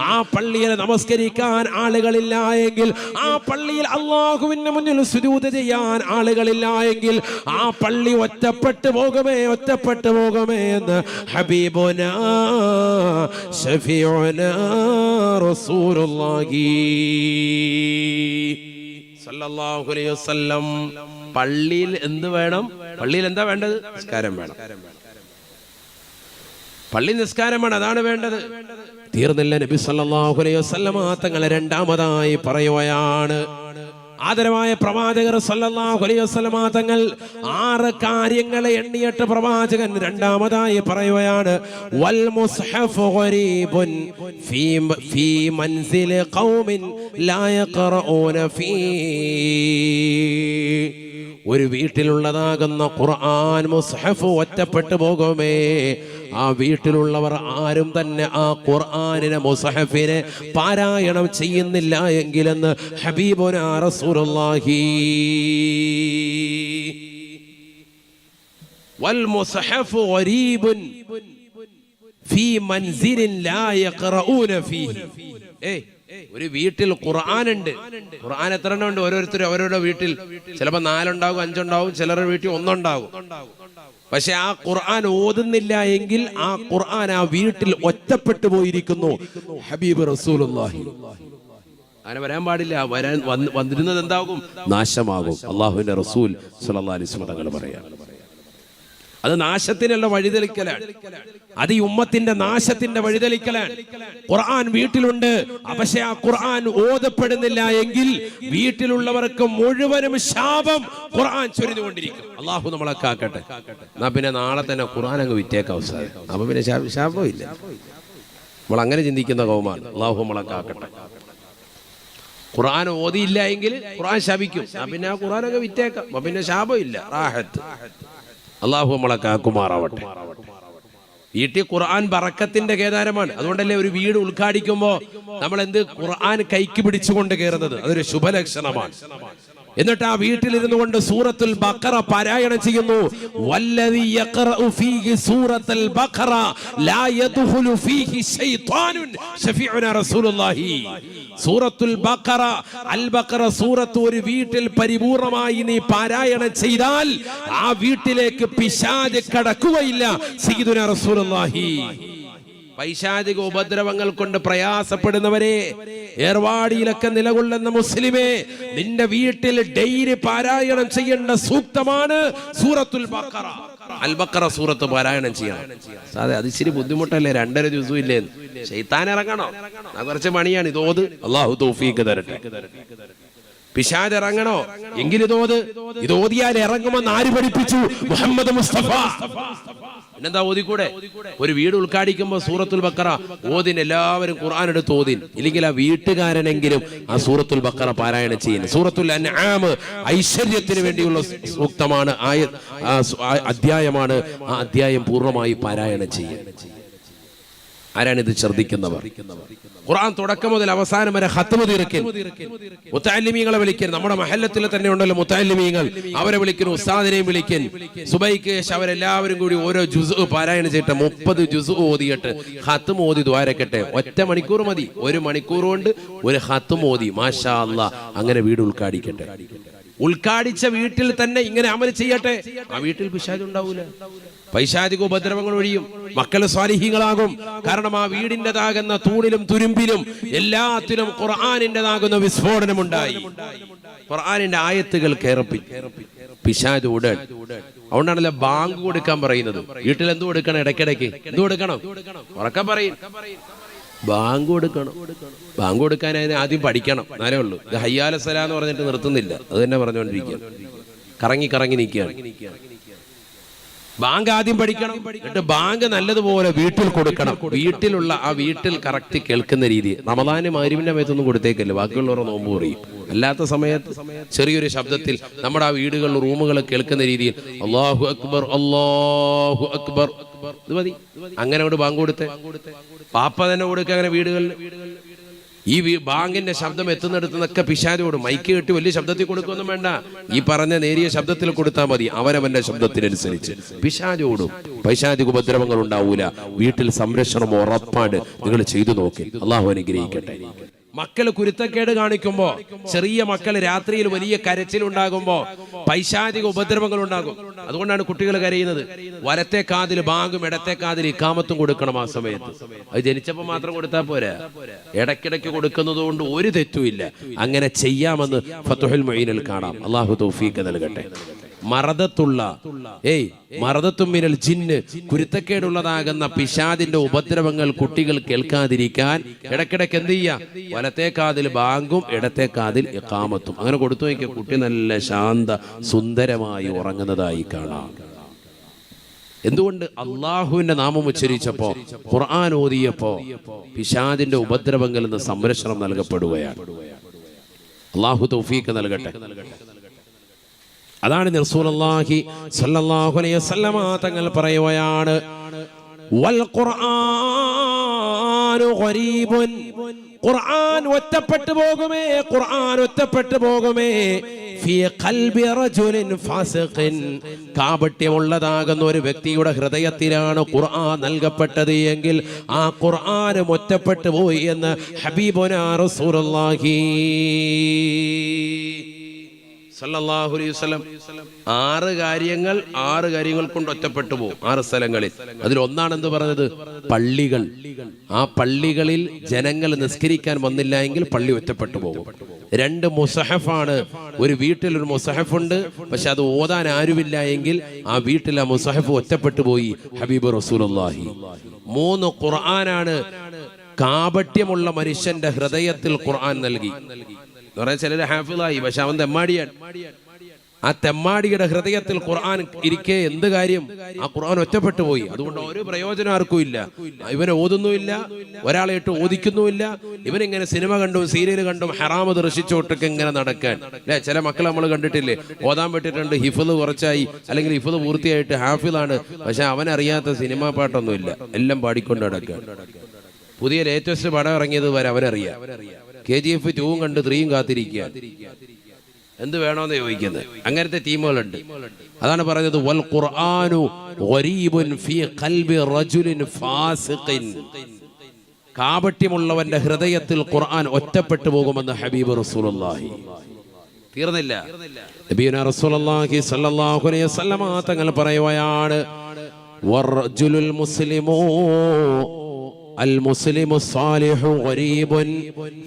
ആ പള്ളിയിൽ നമസ്കരിക്കാൻ ആളുകളില്ല എങ്കിൽ, ആ പള്ളിയിൽ അല്ലാഹുവിന്റെ മുന്നിൽ സുജൂദ് ചെയ്യാൻ ആളുകളില്ല എങ്കിൽ ആ പള്ളി ഒറ്റപ്പെട്ടു പോകുമേ എന്ന് ഹബീബുനാ ശഫീഉനാ റസൂലുള്ളാഹി സല്ലല്ലാഹു അലൈഹി വസല്ലം. പള്ളിയിൽ എന്ത് വേണം? പള്ളിയിൽ എന്താ വേണ്ടത്? നിസ്കാരം വേണം. പള്ളി നിസ്കാരം വേണം, അതാണ് വേണ്ടത്. തീർന്നില്ല. നബി സല്ലല്ലാഹു അലൈഹി വസല്ലം തങ്ങൾ രണ്ടാമതായി പറയുകയാണ്, ആദരവായ പ്രവാചകർ സല്ലല്ലാഹു അലൈഹി വസല്ലമ തങ്ങൾ 6 കാര്യങ്ങളെ എണ്ണിയിട്ട് പ്രവാചകൻ രണ്ടാമതായി പറയുകയാണ്, വൽ മുസ്ഹഫു ഗരീബുൻ ഫീ മൻസിലി ഖൗമിൻ ലാ യഖറഊന ഫീ. ഒരു വീട്ടിലുള്ളതാകുന്ന ഖുർആൻ മുസ്ഹഫ് ഒറ്റപ്പെട്ടു പോകുമേ, ആ വീട്ടിലുള്ളവർ ആരും തന്നെ ആ ഖുർആനിനെ മുസ്ഹഫിനെ പാരായണം ചെയ്യുന്നില്ല എങ്കിലെന്ന് ഹബീബുനാ റസൂലുള്ളാഹി. വൽ മുസ്ഹഫു ഗരീബുൻ ഫീ മൻസിലിൻ ലാ യഖറഊന ഫീഹി. ഒരു വീട്ടിൽ ഖുർആൻ ഉണ്ട്. ഖുർആൻ എത്ര എണ്ണം ഉണ്ട്? ഓരോരുത്തരും അവരുടെ വീട്ടിൽ ചിലപ്പോൾ 4 ഉണ്ടാവും, 5 ഉണ്ടാവും, ചിലരുടെ വീട്ടിൽ 1 ഉണ്ടാവും. പക്ഷെ ആ ഖുർആൻ ഓതുന്നില്ല എങ്കിൽ ആ ഖുർആൻ ആ വീട്ടിൽ ഒറ്റപ്പെട്ടു പോയിരിക്കുന്നു. ഹബീബ് റസൂലുള്ളാഹി അങ്ങനെ വരാൻ പാടില്ല. വന്നിരുന്നത് എന്താകും? നാശമാകും. അല്ലാഹുവിന്റെ റസൂൽ സ്വല്ലല്ലാഹു അലൈഹി വസല്ലം തങ്ങൾ പറയാ, അത് നാശത്തിനുള്ള വഴിതെളിക്കലാണ്. അത് ഈ ഉമ്മത്തിന്റെ നാശത്തിന്റെ വഴിതെളിക്കലാണ്. ഖുർആൻ വീട്ടിലുണ്ട്, പക്ഷെ ആ ഖുർആൻ ഓതപ്പെടുന്നില്ല എങ്കിൽ വീട്ടിലുള്ളവർക്ക് മുഴുവനും ശാപം ഖുർആൻ ചൊരിഞ്ഞുകൊണ്ടിരിക്കും. അള്ളാഹു നമ്മളെ കാക്കട്ടെ. എന്നാ പിന്നെ നാളെ തന്നെ ഖുർആൻ അങ്ങ് വിറ്റേക്ക അവസാനം, അപ്പൊ പിന്നെ ശാപം ഇല്ല. നമ്മൾ അങ്ങനെ ചിന്തിക്കുന്ന കൗമാണ്. അള്ളാഹു നമ്മളെ കാക്കട്ടെ. ഖുർആൻ ഓതിയില്ല എങ്കിൽ ഖുർആൻ ശപിക്കും, പിന്നെ ആ ഖുർആൻ അങ്ങ് വിറ്റേക്കാം, അപ്പൊ പിന്നെ ശാപം ഇല്ല, റാഹത്ത്. അള്ളാഹു നമ്മളെ കാക്കുമാറാവട്ടെ. വീട്ടിൽ ഖുർആൻ ബറക്കത്തിന്റെ കേദാരമാണ്. അതുകൊണ്ടല്ലേ ഒരു വീട് ഉദ്ഘാടിക്കുമ്പോ നമ്മൾ എന്ത് ഖുർആൻ കൈക്ക് പിടിച്ചുകൊണ്ട് കയറുന്നത്? അതൊരു ശുഭലക്ഷണമാണ്. എന്നിട്ട് ആ വീട്ടിലിരുന്നു കൊണ്ട് സൂറത്തുൽ ബഖറ പാരായണം ചെയ്യുന്നു. വല്ലദി യഖറഉ ഫീഹി സൂറത്തുൽ ബഖറ ലാ യദ്ഖുലു ഫീഹി ശൈത്വാനുൻ ശഫീഉനാ റസൂലുള്ളാഹി. സൂറത്തുൽ ബഖറ, അൽ ബഖറ സൂറത്ത് ഒരു വീട്ടിൽ പരിപൂർണമായി നീ പാരായണം ചെയ്താൽ ആ വീട്ടിലേക്ക് പിശാച് കടക്കുകയില്ല. സയ്യിദുനാ റസൂലുള്ളാഹി. പൈശാചിക ഉപദ്രവങ്ങൾ കൊണ്ട് പ്രയാസപ്പെടുന്നവരെ, ഏർവാടിയിലൊക്കെ നിലകൊള്ളുന്ന മുസ്ലിമേ, നിന്റെ വീട്ടിൽ ഡെയിലി പാരായണം ചെയ്യേണ്ട സൂക്തമാണ് സൂറത്തുൽ ബഖറ. അൽ ബഖറ സൂറത്ത് പാരായണം ചെയ്യണം. സാധേ അത് ഇച്ചിരി ബുദ്ധിമുട്ടല്ലേ? 2.5 ദിവസം ഇല്ലേ? ശൈത്താൻ ഇറങ്ങണോ? കുറച്ച് പണിയാണ്. ഇതോത്. അല്ലാഹു തൗഫീഖ് തരട്ടെ. പിശാച് ഇറങ്ങണോ? എങ്കിൽ ഇത് ഓതിയാൽ ഇറങ്ങുമെന്ന് ആര് പഠിപ്പിച്ചു? മുഹമ്മദ് മുസ്തഫ. പിന്നെന്താ ഓതിക്കൂടെ? ഒരു വീട് ഉദ്ഘാടിക്കുമ്പോ സൂറത്തുൽ ബഖറ ഓതിൻ, എല്ലാവരും ഖുർആൻ എടുത്ത് ഓതിൻ. ഇല്ലെങ്കിൽ ആ വീട്ടുകാരനെങ്കിലും ആ സൂറത്തുൽ ബഖറ പാരായണം ചെയ്യുന്നു. സൂറത്തുൽ അൻആം ഐശ്വര്യത്തിന് വേണ്ടിയുള്ള സൂക്തമാണ്, അധ്യായമാണ്. ആ അധ്യായം പൂർണ്ണമായി പാരായണം ചെയ്യുക. ആരാണിത് ശ്രദ്ധിക്കുന്നവർ? ഖുർആൻ തുടക്കം മുതൽ അവസാനം വരെ ഖത്മ് തീർക്കൽ. മുതഅല്ലിമീങ്ങളെ വിളിക്കൽ. നമ്മുടെ മഹല്ലത്തിൽ തന്നെ ഉണ്ടല്ലോ മുതഅല്ലിമീങ്ങൾ. അവരെ വിളിക്കുന്നു, ഉസ്താദിനെയും വിളിക്കൻ. സുബൈക്ക് ശേഷം അവരെല്ലാവരും കൂടി ഓരോ ജുസ് പാരായണം ചെയ്തിട്ട് 30 ജുസ് ഓതിയിട്ട് ഖത്മ് ഓതി ദ്വാരക്കട്ടെ. 1 മണിക്കൂർ മതി. 1 മണിക്കൂർ കൊണ്ട് ഒരു ഖത്മ് ഓതി മാഷാ അല്ലാഹ് അങ്ങനെ വീട് ഉദ്ഘാടിക്കട്ടെ. ഉദ്ഘാടിച്ച വീട്ടിൽ തന്നെ ഇങ്ങനെ അമൽ ചെയ്യട്ടെ. ആ വീട്ടിൽ പിശാച് ഉണ്ടാവൂല, പൈശാചിക ഉപദ്രവങ്ങൾ ഒഴിയും, മക്കൾ സ്വാലിഹീങ്ങളാകും. കാരണം ആ വീടിൻ്റെതാകുന്ന തൂണിലും തുരുമ്പിലും എല്ലാത്തിനും ഖുർആനിൻ്റെതാകുന്ന വിസ്ഫോടനം ഉണ്ടായി. ഖുർആനിന്റെ ആയത്തുകൾ കേറപ്പി പിശാച് ഉടൻ. അതുകൊണ്ടാണല്ലോ ബാങ്ക് കൊടുക്കാൻ പറയുന്നത്. വീട്ടിൽ എന്ത് കൊടുക്കണം? ഇടയ്ക്കിടയ്ക്ക് എന്ത് കൊടുക്കണം? ഉറക്കെ പറയും. ബാങ്ക് കൊടുക്കണം. ബാങ്ക് കൊടുക്കാനായി ആദ്യം പഠിക്കണം, എന്നാലേ ഉള്ളൂ. ഇത് ഹയ്യാല സലാ എന്ന് പറഞ്ഞിട്ട് നിർത്തുന്നില്ല, അത് തന്നെ പറഞ്ഞുകൊണ്ടിരിക്കുകയാണ്. കറങ്ങി നിൽക്കുകയാണ്. ബാങ്ക് ആദ്യം പഠിക്കണം, എന്നിട്ട് ബാങ്ക് നല്ലതുപോലെ വീട്ടിൽ കൊടുക്കണം. വീട്ടിലുള്ള ആ വീട്ടിൽ കറക്റ്റ് കേൾക്കുന്ന രീതി. റമദാന് മഗ്‌രിബിന്റെ സമയത്തൊന്നും കൊടുത്തേക്കല്ലേ, ബാക്കിയുള്ളവർ നോമ്പ് പറയും. അല്ലാത്ത സമയത്ത് ചെറിയൊരു ശബ്ദത്തിൽ നമ്മുടെ ആ വീടുകളിൽ റൂമുകൾ കേൾക്കുന്ന രീതിയിൽ അല്ലാഹു അക്ബർ അല്ലാഹു അക്ബർ, ഇത് മതി. അങ്ങനെ അവിടെ ബാങ്ക് കൊടുത്തേ. പാപ്പ തന്നെ കൊടുക്കുക അങ്ങനെ വീടുകളിൽ. ഈ ബാങ്കിന്റെ ശബ്ദം എത്തുന്നിടത്തുനിന്നൊക്കെ പിശാചോട് മൈക്ക് കെട്ടി വലിയ ശബ്ദത്തിൽ കൊടുക്കൊന്നും വേണ്ട. ഈ പറഞ്ഞ നേരിയ ശബ്ദത്തിൽ കൊടുത്താൽ മതി. അവനവന്റെ ശബ്ദത്തിനനുസരിച്ച് പിശാചോടും. പൈശാചിക ഉപദ്രവങ്ങൾ ഉണ്ടാവൂല. വീട്ടിൽ സംരക്ഷണം ഉറപ്പാണ്. നിങ്ങൾ ചെയ്തു നോക്കി. അള്ളാഹു അനുഗ്രഹിക്കട്ടെ. മക്കള് കുരുത്തക്കേട് കാണിക്കുമ്പോ, ചെറിയ മക്കൾ രാത്രിയിൽ വലിയ കരച്ചിലുണ്ടാകുമ്പോ പൈശാചിക ഉപദ്രവങ്ങൾ ഉണ്ടാകും. അതുകൊണ്ടാണ് കുട്ടികൾ കരയുന്നത്. വലത്തെ കാതിൽ ബാങ്കും ഇടത്തെ കാതിൽ ഇഖാമത്തും കൊടുക്കണം ആ സമയത്ത്. അത് ജനിച്ചപ്പോ മാത്രം കൊടുത്താൽ പോരാ, ഇടയ്ക്കിടയ്ക്ക് കൊടുക്കുന്നത് കൊണ്ട് ഒരു തെറ്റുമില്ല. അങ്ങനെ ചെയ്യാമെന്ന് ഫത്ഹുൽ മുഈനിൽ കാണാം. അല്ലാഹു തൗഫീഖ് നൽകട്ടെ. മറദത്തുള്ള മറദത്തും മിനൽ ജിന്ന്, കുരുത്തക്കേടുള്ളതാകുന്ന പിശാദിന്റെ ഉപദ്രവങ്ങൾ കുട്ടികൾ കേൾക്കാതിരിക്കാൻ ഇടയ്ക്കിടയ്ക്ക് എന്ത് ചെയ്യുക? വലത്തെ കാതിൽ ബാങ്കും ഇടത്തെ കാതിൽ ഇഖാമത്തും അങ്ങനെ കൊടുത്തു നോക്കിയ കുട്ടി നല്ല ശാന്ത സുന്ദരമായി ഉറങ്ങുന്നതായി കാണാം. എന്തുകൊണ്ട്? അള്ളാഹുവിന്റെ നാമം ഉച്ചരിച്ചപ്പോ, ഖുർആൻ ഓതിയപ്പോ പിശാദിന്റെ ഉപദ്രവങ്ങളിൽ നിന്ന് സംരക്ഷണം നൽകപ്പെടുകയാണ്. അള്ളാഹു തൗഫീഖ് നൽകട്ടെ. അതാണ് റസൂലുള്ളാഹി സ്വല്ലല്ലാഹു അലൈഹി വസല്ലമ തങ്ങൾ പറയുകയാണ്, വൽ ഖുർആനു ഗരീബുൻ, ഖുർആൻ ഒറ്റപ്പെട്ടു പോകുമേ, ഖുർആൻ ഒറ്റപ്പെട്ടു പോകുമേ, ഫീ ഖൽബി റജുലിൻ ഫാസിഖിൻ, കാപട്യമുള്ളതാകുന്ന ഒരു വ്യക്തിയുടെ ഹൃദയത്തിലാണ് ഖുർആൻ നൽകപ്പെട്ടത് എങ്കിൽ ആ ഖുർആൻ ഒറ്റപ്പെട്ടു പോയി എന്ന് ഹബീബുനാ റസൂലുള്ളാഹി സല്ലല്ലാഹു അലൈഹി വസല്ലം. 6 കാര്യങ്ങൾ കൊണ്ട് ഒറ്റപ്പെട്ടു പോകും 6 സ്ഥലങ്ങളിൽ. അതിലൊന്നാണെന്ന് പറഞ്ഞത് പള്ളികൾ. ആ പള്ളികളിൽ ജനങ്ങൾ നിസ്കരിക്കാൻ വന്നില്ല എങ്കിൽ പള്ളി ഒറ്റപ്പെട്ടു പോകും. 2 മുസഹഫാണ്. ഒരു വീട്ടിൽ ഒരു മുസഹഫുണ്ട്, പക്ഷെ അത് ഓതാൻ ആരുമില്ല എങ്കിൽ ആ വീട്ടിൽ ആ മുസഹഫ് ഒറ്റപ്പെട്ടു പോയി ഹബീബ് റസൂലുള്ളാഹി. 3 ഖുർആനാണ്. കാപട്യമുള്ള മനുഷ്യന്റെ ഹൃദയത്തിൽ ഖുർആൻ നൽകി. ചിലര് ഹാഫിളായി, പക്ഷെ അവൻ തെമ്മാടിയാണ്. ആ തെമ്മാടിയുടെ ഹൃദയത്തിൽ ഖുർആൻ ഇരിക്കെ എന്ത് കാര്യം? ആ ഖുർആൻ ഒറ്റപ്പെട്ടു പോയി. അതുകൊണ്ട് ഒരു പ്രയോജനം ആർക്കും ഇല്ല. ഇവനെ ഓതുന്നുമില്ല, ഒരാളെ ഇട്ട് ഓദിക്കുന്നുമില്ല. ഇവനിങ്ങനെ സിനിമ കണ്ടും സീരിയൽ കണ്ടും ഹറാമ് ദർശിച്ചോട്ടൊക്കെ ഇങ്ങനെ നടക്കാൻ അല്ലെ. ചില മക്കൾ നമ്മൾ കണ്ടിട്ടില്ലേ, ഓതാൻ പറ്റിയിട്ടുണ്ട്, ഹിഫ്ള് കുറച്ചായി അല്ലെങ്കിൽ ഹിഫ്ള് പൂർത്തിയായിട്ട് ഹാഫിളാണ്, പക്ഷെ അവനറിയാത്ത സിനിമാ പാട്ടൊന്നുമില്ല, എല്ലാം പാടിക്കൊണ്ട് നടക്കാൻ. പുതിയ ലേറ്റസ്റ്റ് പടം ഇറങ്ങിയത് വരെ അവനറിയാം. KGF 2 കണ്ട് 3 കാത്തിരിക്കുക, എന്ത് വേണോന്ന് ചോദിക്കുന്നത്. അങ്ങനത്തെ ടീമുകളുണ്ട്. അതാണ് പറഞ്ഞത് വൽ ഖുർആനു ഗരീബുൻ ഫീ ഖൽബി റജുലിൻ ഫാസിഖിൻ, കാപട്യമുള്ളവന്റെ ഹൃദയത്തിൽ ഖുർആൻ ഒറ്റപ്പെട്ടു പോകുമെന്ന് ഹബീബ് റസൂലുള്ളാഹി. തീർന്നില്ല. നബിയുനാ റസൂലുള്ളാഹി സ്വല്ലല്ലാഹു അലൈഹി വസല്ലമ തങ്ങൾ പറയുകയാണ്, വറജുലുൽ മുസ്ലിമു المسلم الصالح غريب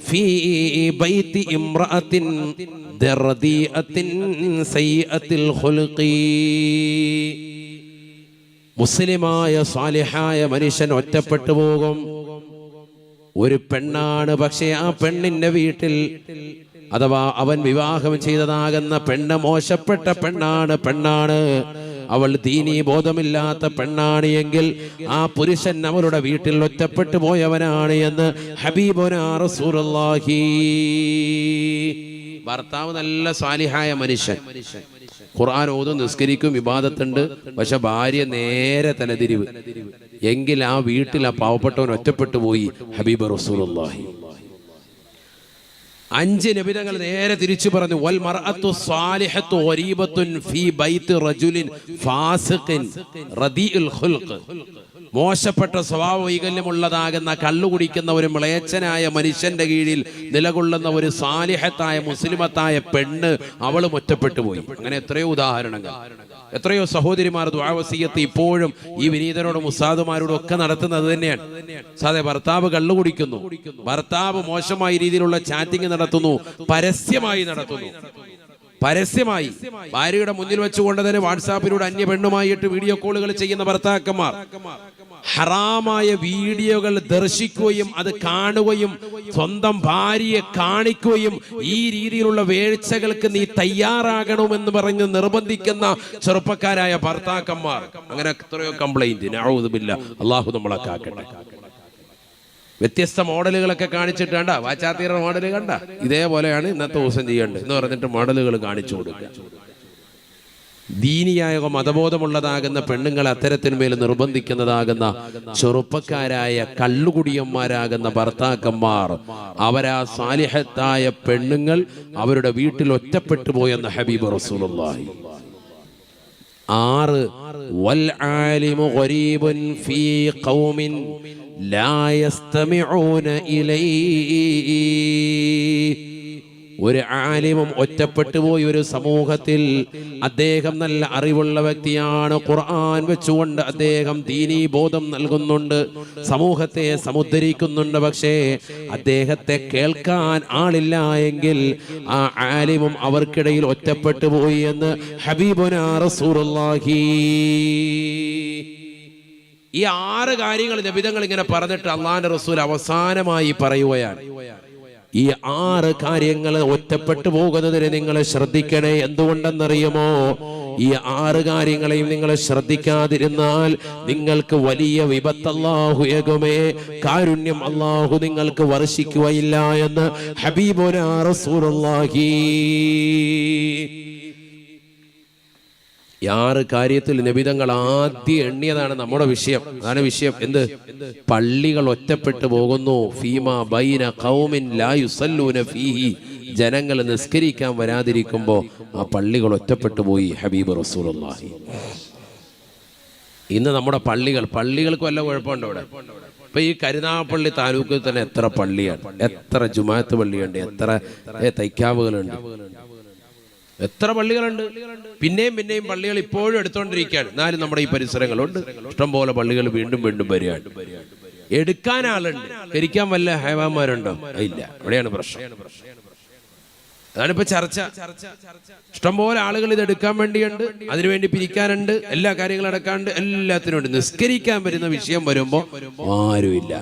في بيت امرأة رديئة سيئة الخلق. മുസ്ലിമായ സാലിഹായ മനുഷ്യൻ ഒറ്റപ്പെട്ടു പോകും. ഒരു പെണ്ണാണ്, പക്ഷേ ആ പെണ്ണിന്റെ വീട്ടിൽ അഥവാ അവൻ വിവാഹം ചെയ്തതാകുന്ന പെണ്ണ് മോശപ്പെട്ട പെണ്ണാണ്, അവൾ ദീനീ ബോധമില്ലാത്ത പെണ്ണാണ് എങ്കിൽ ആ പുരുഷൻ അവളുടെ വീട്ടിൽ ഒറ്റപ്പെട്ടു പോയവനാണ് എന്ന് ഹബീബുനാ റസൂലുള്ളാഹി. ഭർത്താവ് നല്ല സാലിഹായ മനുഷ്യൻ, ഖുർആൻ ഓതും, നിസ്കരിക്കും, ഇബാദത്തുണ്ട്, പക്ഷെ ഭാര്യ നേരെ തലതിരിവ് എങ്കിൽ ആ വീട്ടിൽ ആ പാവപ്പെട്ടവൻ ഒറ്റപ്പെട്ടു പോയി ഹബീബ് റസൂലുള്ളാഹി. 5 നബിതങ്ങൾ നേരെ തിരിച്ചു പറഞ്ഞു, വൽ മർഅത്തു സ്വാലിഹത്തു ഗരീബത്തുൻ ഫീ ബൈത്തി റജുലിൻ ഫാസിഖിൻ റദീഉൽ ഖുൽഖ്, മോശപ്പെട്ട സ്വഭാവ വൈകല്യമുള്ളതാകുന്ന കള്ളു കുടിക്കുന്ന ഒരു മ്ലേച്ഛനായ മനുഷ്യന്റെ കീഴിൽ നിലകൊള്ളുന്ന ഒരു സാലിഹത്തായ മുസ്ലിമത്തായ പെണ്ണ്, അവളും ഒറ്റപ്പെട്ടു പോയി. അങ്ങനെ എത്രയോ ഉദാഹരണങ്ങൾ. എത്രയോ സഹോദരിമാർ ദുആ വസിയത്ത് ഇപ്പോഴും ഈ വിനീതരോടും ഉസ്താദുമാരോടും ഒക്കെ നടത്തുന്നത് തന്നെയാണ്. സാധേ ഭർത്താവ് കള്ളു കുടിക്കുന്നു, ഭർത്താവ് മോശമായ രീതിയിലുള്ള ചാറ്റിംഗ് നടത്തുന്നു, പരസ്യമായി നടത്തുന്നു. ഭാര്യയുടെ മുന്നിൽ വെച്ചുകൊണ്ട് തന്നെ വാട്സാപ്പിലൂടെ അന്യ പെണ്ണുമായിട്ട് വീഡിയോ കോളുകൾ ചെയ്യുന്ന ഭർത്താക്കന്മാർ ഹറാമായ വീഡിയോകൾ ദർശിക്കുകയും അത് കാണുകയും സ്വന്തം ഭാര്യയെ കാണിക്കുകയും ഈ രീതിയിലുള്ള വീഴ്ചകൾക്ക് നീ തയ്യാറാകണമെന്ന് പറഞ്ഞ് നിർബന്ധിക്കുന്ന ചെറുപ്പക്കാരായ ഭർത്താക്കന്മാർ. അങ്ങനെ എത്രയോ കംപ്ലൈന്റ്. നഊദു ബില്ലാഹ്. അല്ലാഹു നമ്മളെ കാക്കട്ടെ. വ്യത്യസ്ത മോഡലുകളൊക്കെ കാണിച്ചിട്ട് കണ്ട, വാച്ചാത്തീറ മോഡൽ കണ്ട, ഇതേപോലെയാണ് ഇന്നത്തെ ദിവസം ചെയ്യേണ്ടത് എന്ന് പറഞ്ഞിട്ട് മോഡലുകൾ കാണിച്ചു കൊടുക്കുക. ദീനിയായ മതബോധമുള്ളതാകുന്ന പെണ്ണുങ്ങളെ അത്തരത്തിന്മേൽ നിർബന്ധിക്കുന്നതാകുന്ന ചെറുപ്പക്കാരായ കള്ളുകുടിയന്മാരാകുന്ന ഭർത്താക്കന്മാർ, അവരാ സാലിഹത്തായ പെണ്ണുങ്ങൾ അവരുടെ വീട്ടിൽ ഒറ്റപ്പെട്ടു പോയെന്ന് ഹബീബ് റസൂലുള്ളാഹി. 6 വൽ ആലിമു ഗരീബുൻ ഫീ ഖൗമിൻ ലാ യസ്തമിഊന ഇലൈഹി ഒരു ആലിമും ഒറ്റപ്പെട്ടു പോയി ഒരു സമൂഹത്തിൽ. അദ്ദേഹം നല്ല അറിവുള്ള വ്യക്തിയാണ്, ഖുർആൻ വെച്ചുകൊണ്ട് അദ്ദേഹം ദീനീ ബോധം നൽകുന്നുണ്ട്, സമൂഹത്തെ സമുദ്ധരിക്കുന്നുണ്ട്. പക്ഷേ അദ്ദേഹത്തെ കേൾക്കാൻ ആളില്ല എങ്കിൽ ആ ആലിമും അവർക്കിടയിൽ ഒറ്റപ്പെട്ടു പോയി എന്ന് ഹബീബുനാ റസൂലുള്ളാഹി. ഈ 6 കാര്യങ്ങൾ നബിതങ്ങൾ ഇങ്ങനെ പറഞ്ഞിട്ട് അള്ളാഹുവിന്റെ റസൂൽ അവസാനമായി പറയുകയാണ്, ഈ 6 കാര്യങ്ങൾ ഒറ്റപ്പെട്ടു പോകുന്നതിന് നിങ്ങൾ ശ്രദ്ധിക്കണേ. എന്തുകൊണ്ടെന്നറിയുമോ? ഈ 6 കാര്യങ്ങളെയും നിങ്ങൾ ശ്രദ്ധിക്കാതിരുന്നാൽ നിങ്ങൾക്ക് വലിയ വിപത്ത് അല്ലാഹു ഏകുമേ, കാരുണ്യം അല്ലാഹു നിങ്ങൾക്ക് വർഷിക്കുകയില്ല എന്ന് ഹബീബുനാ റസൂലുള്ളാഹി. 6 കാര്യത്തിൽ നബിതങ്ങൾ ആദ്യം എണ്ണിയതാണ് നമ്മുടെ വിഷയം. അതാണ് വിഷയം. എന്ത്? പള്ളികൾ ഒറ്റപ്പെട്ടു പോകുന്നു. ഫീമാ ബൈന ഖൗമിൻ ലാ യുസല്ലൂന ഫീഹി, ജനങ്ങൾ നിസ്കരിക്കാൻ വരാതിരിക്കുമ്പോൾ ആ പള്ളികൾ ഒറ്റപ്പെട്ടു പോയി. ഹബീബ് റസൂലുള്ളാഹി. ഇന്ന് നമ്മുടെ പള്ളികൾക്ക് വല്ല കുഴപ്പമുണ്ടോ? ഇവിടെ ഇപ്പൊ ഈ കരുനാഗപ്പള്ളി താലൂക്കിൽ തന്നെ എത്ര പള്ളിയാണ്, എത്ര ജുമാഅത്ത് പള്ളിയുണ്ട്, എത്ര തൈക്കാവുകളുണ്ട്, എത്ര പള്ളികളുണ്ട്. പിന്നെയും പള്ളികൾ ഇപ്പോഴും എടുത്തോണ്ടിരിക്കുകയാണ്. എന്നാലും നമ്മുടെ ഈ പരിസരങ്ങളുണ്ട്, ഇഷ്ടംപോലെ പള്ളികൾ വീണ്ടും വരികയാണ്. എടുക്കാൻ ആളുണ്ട്, കരിക്കാൻ വല്ല ഹൈവാന്മാരുണ്ടോ? ഇല്ല. അവിടെയാണ് പ്രശ്നം. അതാണിപ്പോ ചർച്ച. ഇഷ്ടംപോലെ ആളുകൾ ഇത് എടുക്കാൻ വേണ്ടിയുണ്ട്, അതിനുവേണ്ടി പിരിക്കാനുണ്ട്, എല്ലാ കാര്യങ്ങളും അടക്കാണ്ട്, എല്ലാത്തിനും ഉണ്ട്. നിസ്കരിക്കാൻ വരുന്ന വിഷയം വരുമ്പോ ആരുമില്ല.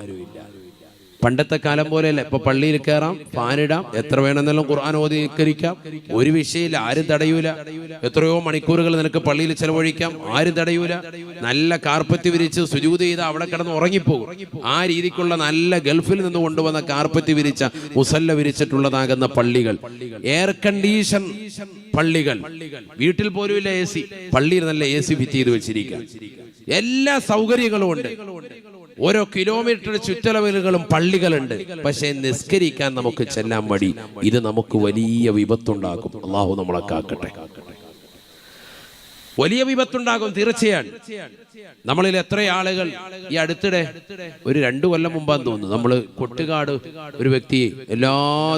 പണ്ടത്തെ കാലം പോലെയല്ല. ഇപ്പൊ പള്ളിയിൽ കയറാം, ഫാനിടാം, എത്ര വേണമെന്നെല്ലാം ഖുർആൻ ഓതി നിസ്കരിക്കാം, ഒരു വിഷയമില്ല, ആരും തടയൂല. എത്രയോ മണിക്കൂറുകൾ നിനക്ക് പള്ളിയിൽ ചെലവഴിക്കാം, ആരും തടയൂല. നല്ല കാർപ്പറ്റ് വിരിച്ച് സുജൂദ് ചെയ്ത് അവിടെ കിടന്ന് ഉറങ്ങിപ്പോകും. ആ രീതിക്കുള്ള നല്ല ഗൾഫിൽ നിന്ന് കൊണ്ടുവന്ന കാർപ്പറ്റ് വിരിച്ച മുസല്ല വിരിച്ചിട്ടുള്ളതാകുന്ന പള്ളികൾ, എയർ കണ്ടീഷൻ പള്ളികൾ, വീട്ടിൽ പോലും ഇല്ല AC, പള്ളിയിൽ നല്ല AC ഫിറ്റ് ചെയ്ത് വെച്ചിരിക്കുക, എല്ലാ സൗകര്യങ്ങളും ഉണ്ട്. ഓരോ കിലോമീറ്റർ ചുറ്റളവുകളും പള്ളികളുണ്ട്. പക്ഷെ നിസ്കരിക്കാൻ നമുക്ക് ചെല്ലാൻ മടി. ഇത് നമുക്ക് വലിയ വിപത്തുണ്ടാക്കും. അള്ളാഹു നമ്മളെ കാക്കട്ടെ. വലിയ വിപത്തുണ്ടാകും തീർച്ചയാണ്. നമ്മളിൽ എത്ര ആളുകൾ ഈ അടുത്തിടെ ഒരു 2 കൊല്ലം മുമ്പാന്ന് തോന്നുന്നു, നമ്മൾ കൊട്ടുകാട് ഒരു വ്യക്തി എല്ലാ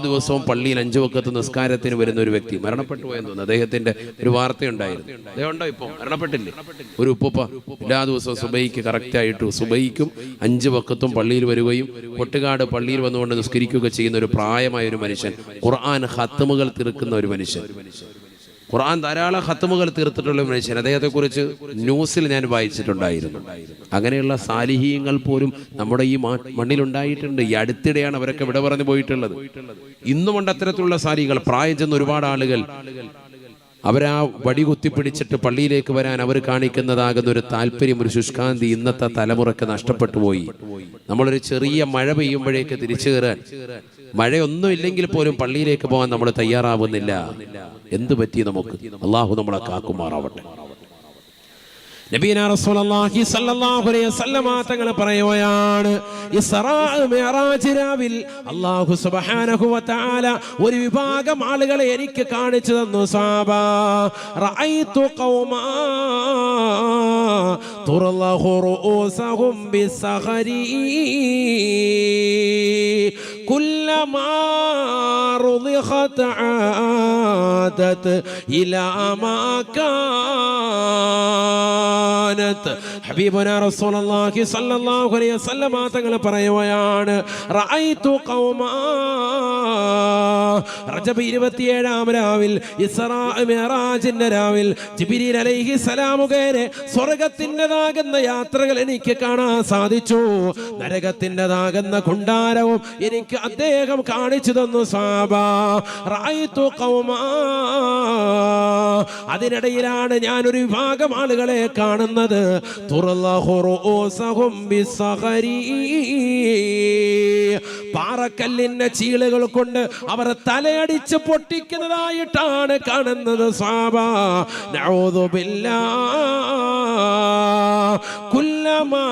ദിവസവും പള്ളിയിൽ 5 വഖത്ത് നിസ്കാരത്തിന് വരുന്ന ഒരു വ്യക്തി മരണപ്പെട്ടു പോയെന്ന് തോന്നുന്നു. അദ്ദേഹത്തിന്റെ ഒരു വാർത്തയുണ്ടായിരുന്നു. അദ്ദേഹം ഉണ്ടോ? ഇപ്പൊ മരണപ്പെട്ടില്ലേ? ഒരു ഉപ്പുപ്പ എല്ലാ ദിവസവും സുബൈക്ക് കറക്റ്റായിട്ട് സുബൈക്കും 5 വഖത്തും പള്ളിയിൽ വരികയും കൊട്ടുകാട് പള്ളിയിൽ വന്നുകൊണ്ട് നിസ്കരിക്കുകയൊക്കെ ചെയ്യുന്ന ഒരു പ്രായമായ ഒരു മനുഷ്യൻ, ഖുർആൻ ഖത്മുകൾ തീർക്കുന്ന ഒരു മനുഷ്യൻ, ഖുർആൻ ധാരാളം ഖത്മുകൾ തീർത്തിട്ടുള്ള മനുഷ്യൻ. അദ്ദേഹത്തെക്കുറിച്ച് ന്യൂസിൽ ഞാൻ വായിച്ചിട്ടുണ്ടായിരുന്നു. അങ്ങനെയുള്ള സാലിഹീങ്ങൾ പോലും നമ്മുടെ ഈ മണ്ണിലുണ്ടായിട്ടുണ്ട്. ഈ അടുത്തിടെയാണ് അവരൊക്കെ വിട പറഞ്ഞു പോയിട്ടുള്ളത്. ഇന്നുമുണ്ട് അത്തരത്തിലുള്ള സാലിഹികൾ. പ്രായം ചെന്ന ഒരുപാട് ആളുകൾ അവരാ വടി കുത്തിപ്പിടിച്ചിട്ട് പള്ളിയിലേക്ക് വരാൻ അവർ കാണിക്കുന്നതാകുന്ന ഒരു താല്പര്യം, ഒരു ശുഷ്കാന്തി ഇന്നത്തെ തലമുറക്ക് നഷ്ടപ്പെട്ടു പോയി. നമ്മളൊരു ചെറിയ മഴ പെയ്യുമ്പോഴേക്ക് തിരിച്ചു കയറാൻ, മഴയൊന്നും ഇല്ലെങ്കിൽ പോലും പള്ളിയിലേക്ക് പോകാൻ നമ്മൾ തയ്യാറാവുന്നില്ല. എന്ത് പറ്റി നമുക്ക്? അള്ളാഹു നമ്മളെ കാക്കുമാറാവട്ടെ. നബിയനാ റസൂലുള്ളാഹി സ്വല്ലല്ലാഹു അലൈഹി വസല്ലമ തങ്ങൾ പറയുകയാണ്, ഇസ്റാ മിഅ്റാജ് രാവിൽ അല്ലാഹു സുബ്ഹാനഹു വ തആല ഒരു വിഭാഗം ആളുകളെ എനിക്ക് കാണിച്ചു തന്നു. സഹാബാ റഅയ്തു ഖൗമാ തുറല്ലഹു റൂസഹും ബിസ്സഖരി കുല്ലമാ റുദിഖത് ആദത് ഇലാ മാ ഹബീബുനാ റസൂലുള്ളാഹി സ്വല്ലല്ലാഹു അലൈഹി വസല്ലമ തങ്ങൾ പറയുകയാണ്, റഅയ്തു ഖൗമാ റജബ് 27-ാം രാവിൽ, ഇസ്റാ മിഅ്റാജിന്റെ രാവിൽ ജിബ്രീൽ അലൈഹിസ്സലാം മുഖേന സ്വർഗ്ഗത്തിൻ്റെതാകുന്ന യാത്രകൾ എനിക്ക് കാണാൻ സാധിച്ചു. നരകത്തിൻ്റെതാകുന്ന കുണ്ടാരവും എനിക്ക് അദ്ദേഹം കാണിച്ചു തന്നു. സഹാബാ റഅയ്തു ഖൗമാ, അതിനിടയിലാണ് ഞാൻ ഒരു വിഭാഗം ആളുകളെ കാണുന്നത്. പാറക്കല്ലിന്റെ ചീളുകൾ കൊണ്ട് അവർ തലയടിച്ച് പൊട്ടിക്കുന്നതായിട്ടാണ് കാണുന്നത്. സഹാബാ നഊദു ബില്ലാഹ് കുല്ല കുല്ലമാ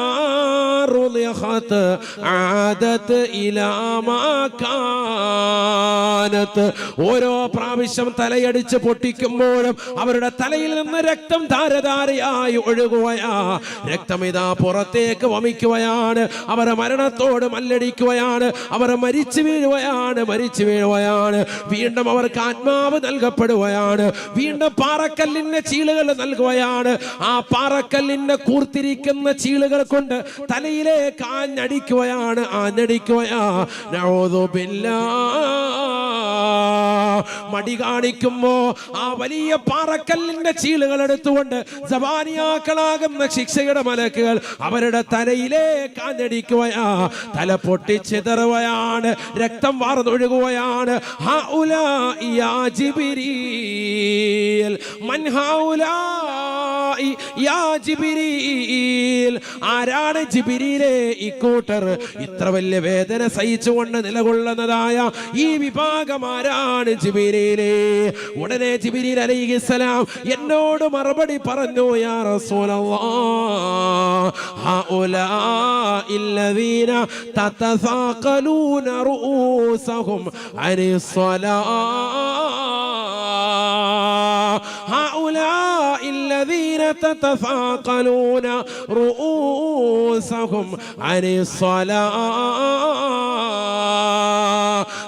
റുളിഖത് ആദത് ഇലാ മാ കാനത്. ഓരോ പ്രാവശ്യം തലയടിച്ച് പൊട്ടിക്കുമ്പോഴും അവരുടെ തലയിൽ നിന്ന് രക്തം ധാരധാരയായി ഒഴുകുകയാ. രക്തം ഇതാ പുറത്തേക്ക് വമിക്കുകയാണ്. അവർ മരണത്തോട് മല്ലടിക്കുകയാണ്. അവർ മരിച്ചു വീഴുകയാണ്. വീണ്ടും അവർക്ക് ആത്മാവ് നൽകപ്പെടുകയാണ്. വീണ്ടും പാറക്കല്ലിന്റെ ചീളുകൾ നൽകുകയാണ്. ആ പാറക്കല്ലിന്റെ കൂർത്തിരിക്കുന്ന ചീളുകൾ കൊണ്ട് തലയിലേക്ക് ആഞ്ഞടിക്കുകയാണ്. നഊദു ബില്ലാഹ്. മടി കാണിക്കുമ്പോ ആ വലിയ പാറക്കല്ലിന്റെ ചീളുകൾ എടുത്തുകൊണ്ട് സബാനിയാക്കളാകുന്ന ശിക്ഷയുടെ മലക്കുകൾ അവരുടെ തലയിലേക്ക് ആഞ്ഞടിക്കുകയാ. തല പൊട്ടിച്ചിതറുകയാണ്. രക്തം വാർന്നൊഴുകുകയാണ്. ഹൗലാഇ യാ ജിബ്രീൽ മൻ ഹൗലാഇ യാ ജിബ്രീൽ. ആരാണ് ജിബ്രീലേ ഇക്കൂട്ടർ? ഇത്ര വലിയ വേദന സഹിച്ചുകൊണ്ട് നിലകൊള്ളുന്നതായ ഈ വിഭാഗം ആരാണ് ജിബ്രീലേ? ഉടനെ ജിബ്രീൽ അലൈഹിസ്സലാം എന്നോട് മറുപടി പറഞ്ഞു, യാ റസൂലല്ലാഹ് ഹൗലാഇല്ലദീന തതസാഖലൂന റൂസഹും അനിസ്സലാഹ്. ഹൗലാഇല്ലദീന തതസാഖലൂന റൂസഹും അനിസ്സലാഹ്.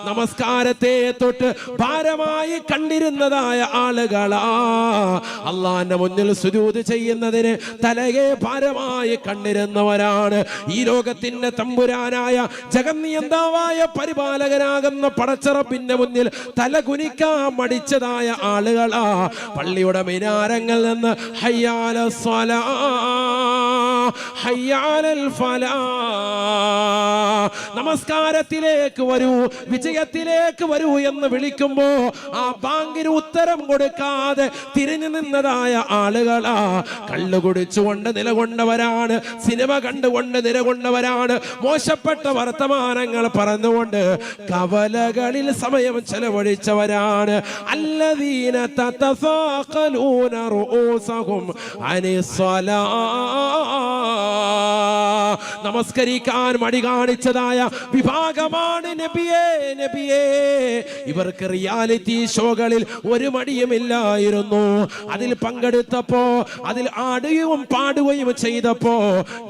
നമസ്കാരത്തെ തൊട്ട് ഭാരമായി കണ്ടിരുന്നതായ ആളുകളാ അള്ളാന്റെ മുന്നിൽ സുജൂദ് ചെയ്യുന്നതിന് തലയെ ഭാരമായി കണ്ടിരുന്നവരാണ്. ഈ ലോകത്തിന്റെ തമ്പുരാനായ ജഗന്നിയന്താവായ പരിപാലകനാകുന്ന പടച്ചറപ്പിന്റെ മുന്നിൽ തല കുനിക്കാൻ മടിച്ചതായ ആളുകളാ. പള്ളിയുടെ മിനാരങ്ങളിൽ നിന്ന് ഹയ്യാല സ്വലാ ഹയ്യാലൽ ഫലാ, നമസ്കാരത്തിലേക്ക് വരൂ, വിജയത്തിലേക്ക് വരൂ എന്ന് വിളിക്കുമ്പോ ആ ബാങ്കിന് ഉത്തരം കൊടുക്കാതെ തിരിഞ്ഞു നിന്നതായ ആളുകളാ. കള്ളു കുടിച്ചുകൊണ്ട് നിലകൊണ്ടവരാണ്. സിനിമ കണ്ടുകൊണ്ട് നിലകൊണ്ടവരാണ്. മോശപ്പെട്ട വർത്തമാനങ്ങൾ പറഞ്ഞുകൊണ്ട് കവലകളിൽ സമയം ചെലവഴിച്ചവരാണ്. അല്ലദീന തതസാഖലൂന റൂസഹും അനിസ്സലാ. നമസ്കരിക്കാൻ മടി കാണിച്ചതായ വിഭാഗമാണ് നബിയേ. ഇവർക്ക് റിയാലിറ്റി ഷോകളിൽ ഒരു മടിയുമില്ലായിരുന്നു. അതിൽ പങ്കെടുത്തപ്പോ, അതിൽ ആടുകയും പാടുകയും ചെയ്തപ്പോ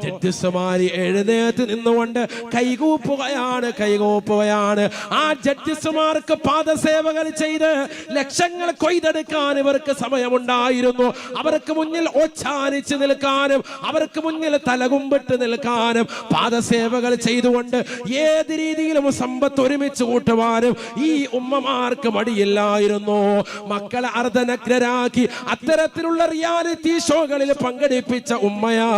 ജഡ്ജസ്മാര് എഴുന്നേറ്റ് നിന്നുകൊണ്ട് കൈകൂപ്പുകയാണ്. ആ ജഡ്ജസ്മാർക്ക് പാദസേവകൾ ചെയ്ത് ലക്ഷങ്ങൾ കൊയ്തെടുക്കാൻ ഇവർക്ക് സമയമുണ്ടായിരുന്നു. അവർക്ക് മുന്നിൽ ഓച്ചാനിച്ച് നിൽക്കാനും അവർക്ക് മുന്നിൽ തലകുമ്പിട്ട് നിൽക്കാനും പാദസേവകൾ ചെയ്തുകൊണ്ട് ഏത് രീതിയിലും സമ്പത്ത് ഒരുമിച്ച് കൂട്ടുവാനും ഈ ഉമ്മമാർക്ക് മടിയില്ലായിരുന്നു. മക്കളെ അർദ്ധനഗ്നരാക്കി അത്തരത്തിലുള്ള റിയാലിറ്റി ഷോകളിൽ പങ്കെടുപ്പിച്ച ഉമ്മയാ.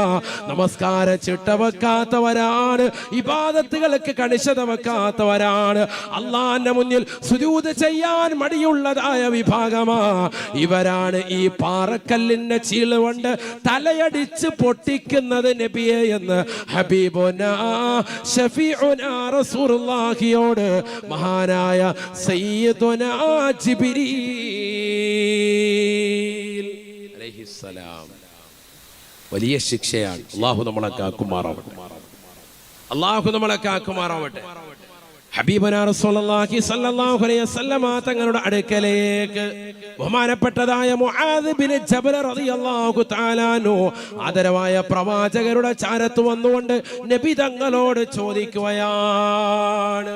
നമസ്കാര ചിട്ട വെക്കാത്തവരാണ്. ഇബാദത്തുകൾക്ക് കണിശത വെക്കാത്തവരാണ്. അള്ളാന്റെ മുന്നിൽ സുജൂദ് ചെയ്യാൻ മടിയുള്ളതായ വിഭാഗമാ. ഇവരാണ് ഈ പാറക്കല്ലിന്റെ ചീള് കൊണ്ട് തലയടിച്ച് പൊട്ടിക്കുന്നത് നബിയെ എന്ന് ഹബീബുനാ ശഫീഉനാ റസൂലുള്ളാഹിയോട് മഹാനായ സയ്യിദുനാ ജിബ്രീൽ അലൈഹിസ്സലാം. വലിയ ശിക്ഷയാണ്. അല്ലാഹു നമ്മളെ കാക്കുമാറാവട്ടെ. ഹബീബനാ റസൂലുള്ളാഹി സ്വല്ലല്ലാഹു അലൈഹി വസല്ലമ തങ്ങളുടെ അടുക്കലേക്ക് ബഹുമാനപ്പെട്ടതായ മുആദ് ബിൻ ജബൽ റളിയല്ലാഹു തആല അൻഹു ആദരവായ പ്രവാചകരുടെ ചാരത്ത് വന്നുകൊണ്ട് നബി തങ്ങളോട് ചോദിക്കുകയാണ്,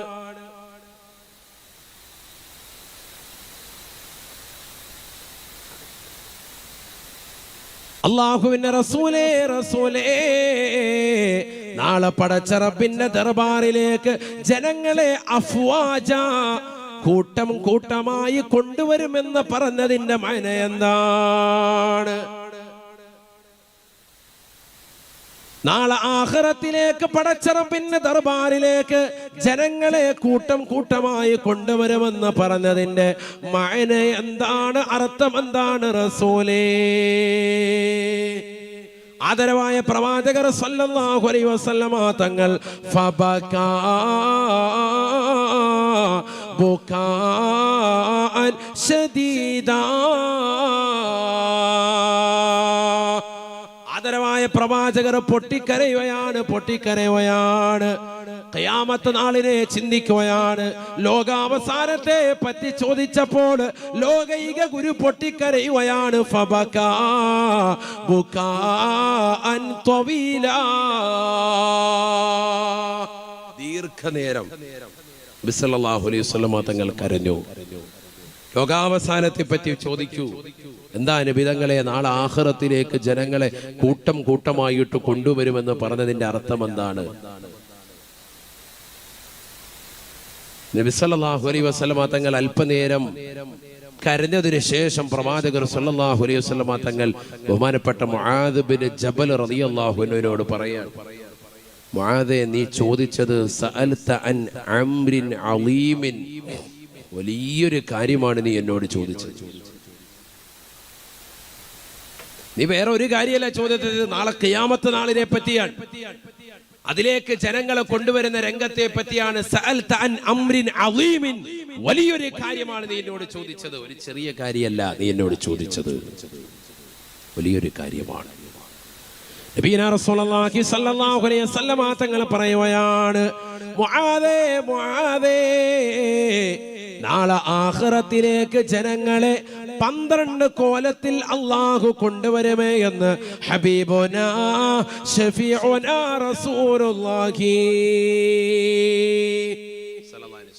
അല്ലാഹുവിന്റെ റസൂലേ, നാളെ പടച്ച റബ്ബിന്റെ ദർബാറിലേക്ക് ജനങ്ങളെ അഫ്വാജ കൂട്ടം കൂട്ടമായി കൊണ്ടുവരുമെന്ന് പറഞ്ഞതിന്റെ മഅന എന്താണ്? നാളെ ആഖിറത്തിലേക്ക് പടച്ച റബ്ബിന്റെ ദർബാറിലേക്ക് ജനങ്ങളെ കൂട്ടം കൂട്ടമായി കൊണ്ടുവരുമെന്ന് പറഞ്ഞതിന്റെ മഅന എന്താണ്? അർത്ഥം എന്താണ് റസൂലേ? ആദരവായ പ്രവാചകർ സല്ലല്ലാഹു അലൈഹി വസല്ലമ തങ്ങൾ ഫബകാ ബുകാഅൻ ശദീദാ, ആദരവായ ആദരവായ പ്രവാചകർ പൊട്ടിക്കരയുകയാണ്. ഖിയാമത്ത് നാളിനെ ചിന്തിക്കുകയാണ്. ലോകാവസാനത്തെ പറ്റി ചോദിച്ചപ്പോൾ ലോകൈക ഗുരു പൊട്ടിക്കരയുകയാണ്. ഫബകാ ബുകാഅൻ ത്വവീലാ. ദീർഘനേരം നബി സല്ലല്ലാഹു അലൈഹി വസല്ലം തങ്ങൾ കരഞ്ഞു. ലോകാവസാനത്തെ പറ്റി ചോദിക്കൂ. എന്താ നബി തങ്ങളെ, നാളെ ആഖിറത്തിലേക്ക് ജനങ്ങളെ കൂട്ടം കൂട്ടമായിട്ട് കൊണ്ടുവരുമെന്ന് പറഞ്ഞതിന്റെ അർത്ഥം എന്താണ്? നബി സല്ലല്ലാഹു അലൈഹി വസല്ലം തങ്ങൾ അല്പനേരം കരഞ്ഞതിന് ശേഷം പ്രവാചകർ സല്ലല്ലാഹു അലൈഹി വസല്ലം തങ്ങൾ ബഹുമാനപ്പെട്ട മുആദ് ബിൻ ജബൽ റളിയല്ലാഹു അൻഹുവിനോട് പറയാണ്, മുആദേ, നീ ചോദിച്ചത് സഅൽത അൻ അംരിൻ അളീമിൻ, വലിയൊരു കാര്യമാണ് നീ എന്നോട് ചോദിച്ചത്. നീ വേറെ ഒരു കാര്യമല്ല ചോദിച്ചത്, നാളെ ഖിയാമത്ത് നാളിനെ പറ്റിയാണ്, അതിലേക്ക് ജനങ്ങളെ കൊണ്ടുവരുന്ന രംഗത്തെ പറ്റിയാണ്. സഅൽത അൻ അംരിൻ അളീമിൻ, വലിയൊരു കാര്യമാണ് നീ എന്നോട് ചോദിച്ചത്. ഒരു ചെറിയ കാര്യമല്ല നീ എന്നോട് ചോദിച്ചത്, വലിയൊരു കാര്യമാണ്. നബിയനാ റസൂലുള്ളാഹി സ്വല്ലല്ലാഹു അലൈഹി വസല്ലം തങ്ങൾ പറയുകയാണ്, മുആദേ മുആദേ, നാളെ ആഖിറത്തിലേക്ക് ജനങ്ങളെ 12 കോലത്തിൽ അല്ലാഹു കൊണ്ടുവരുമേ എന്ന് ഹബീബുനാ ശഫീഉനാ റസൂലുള്ളാഹി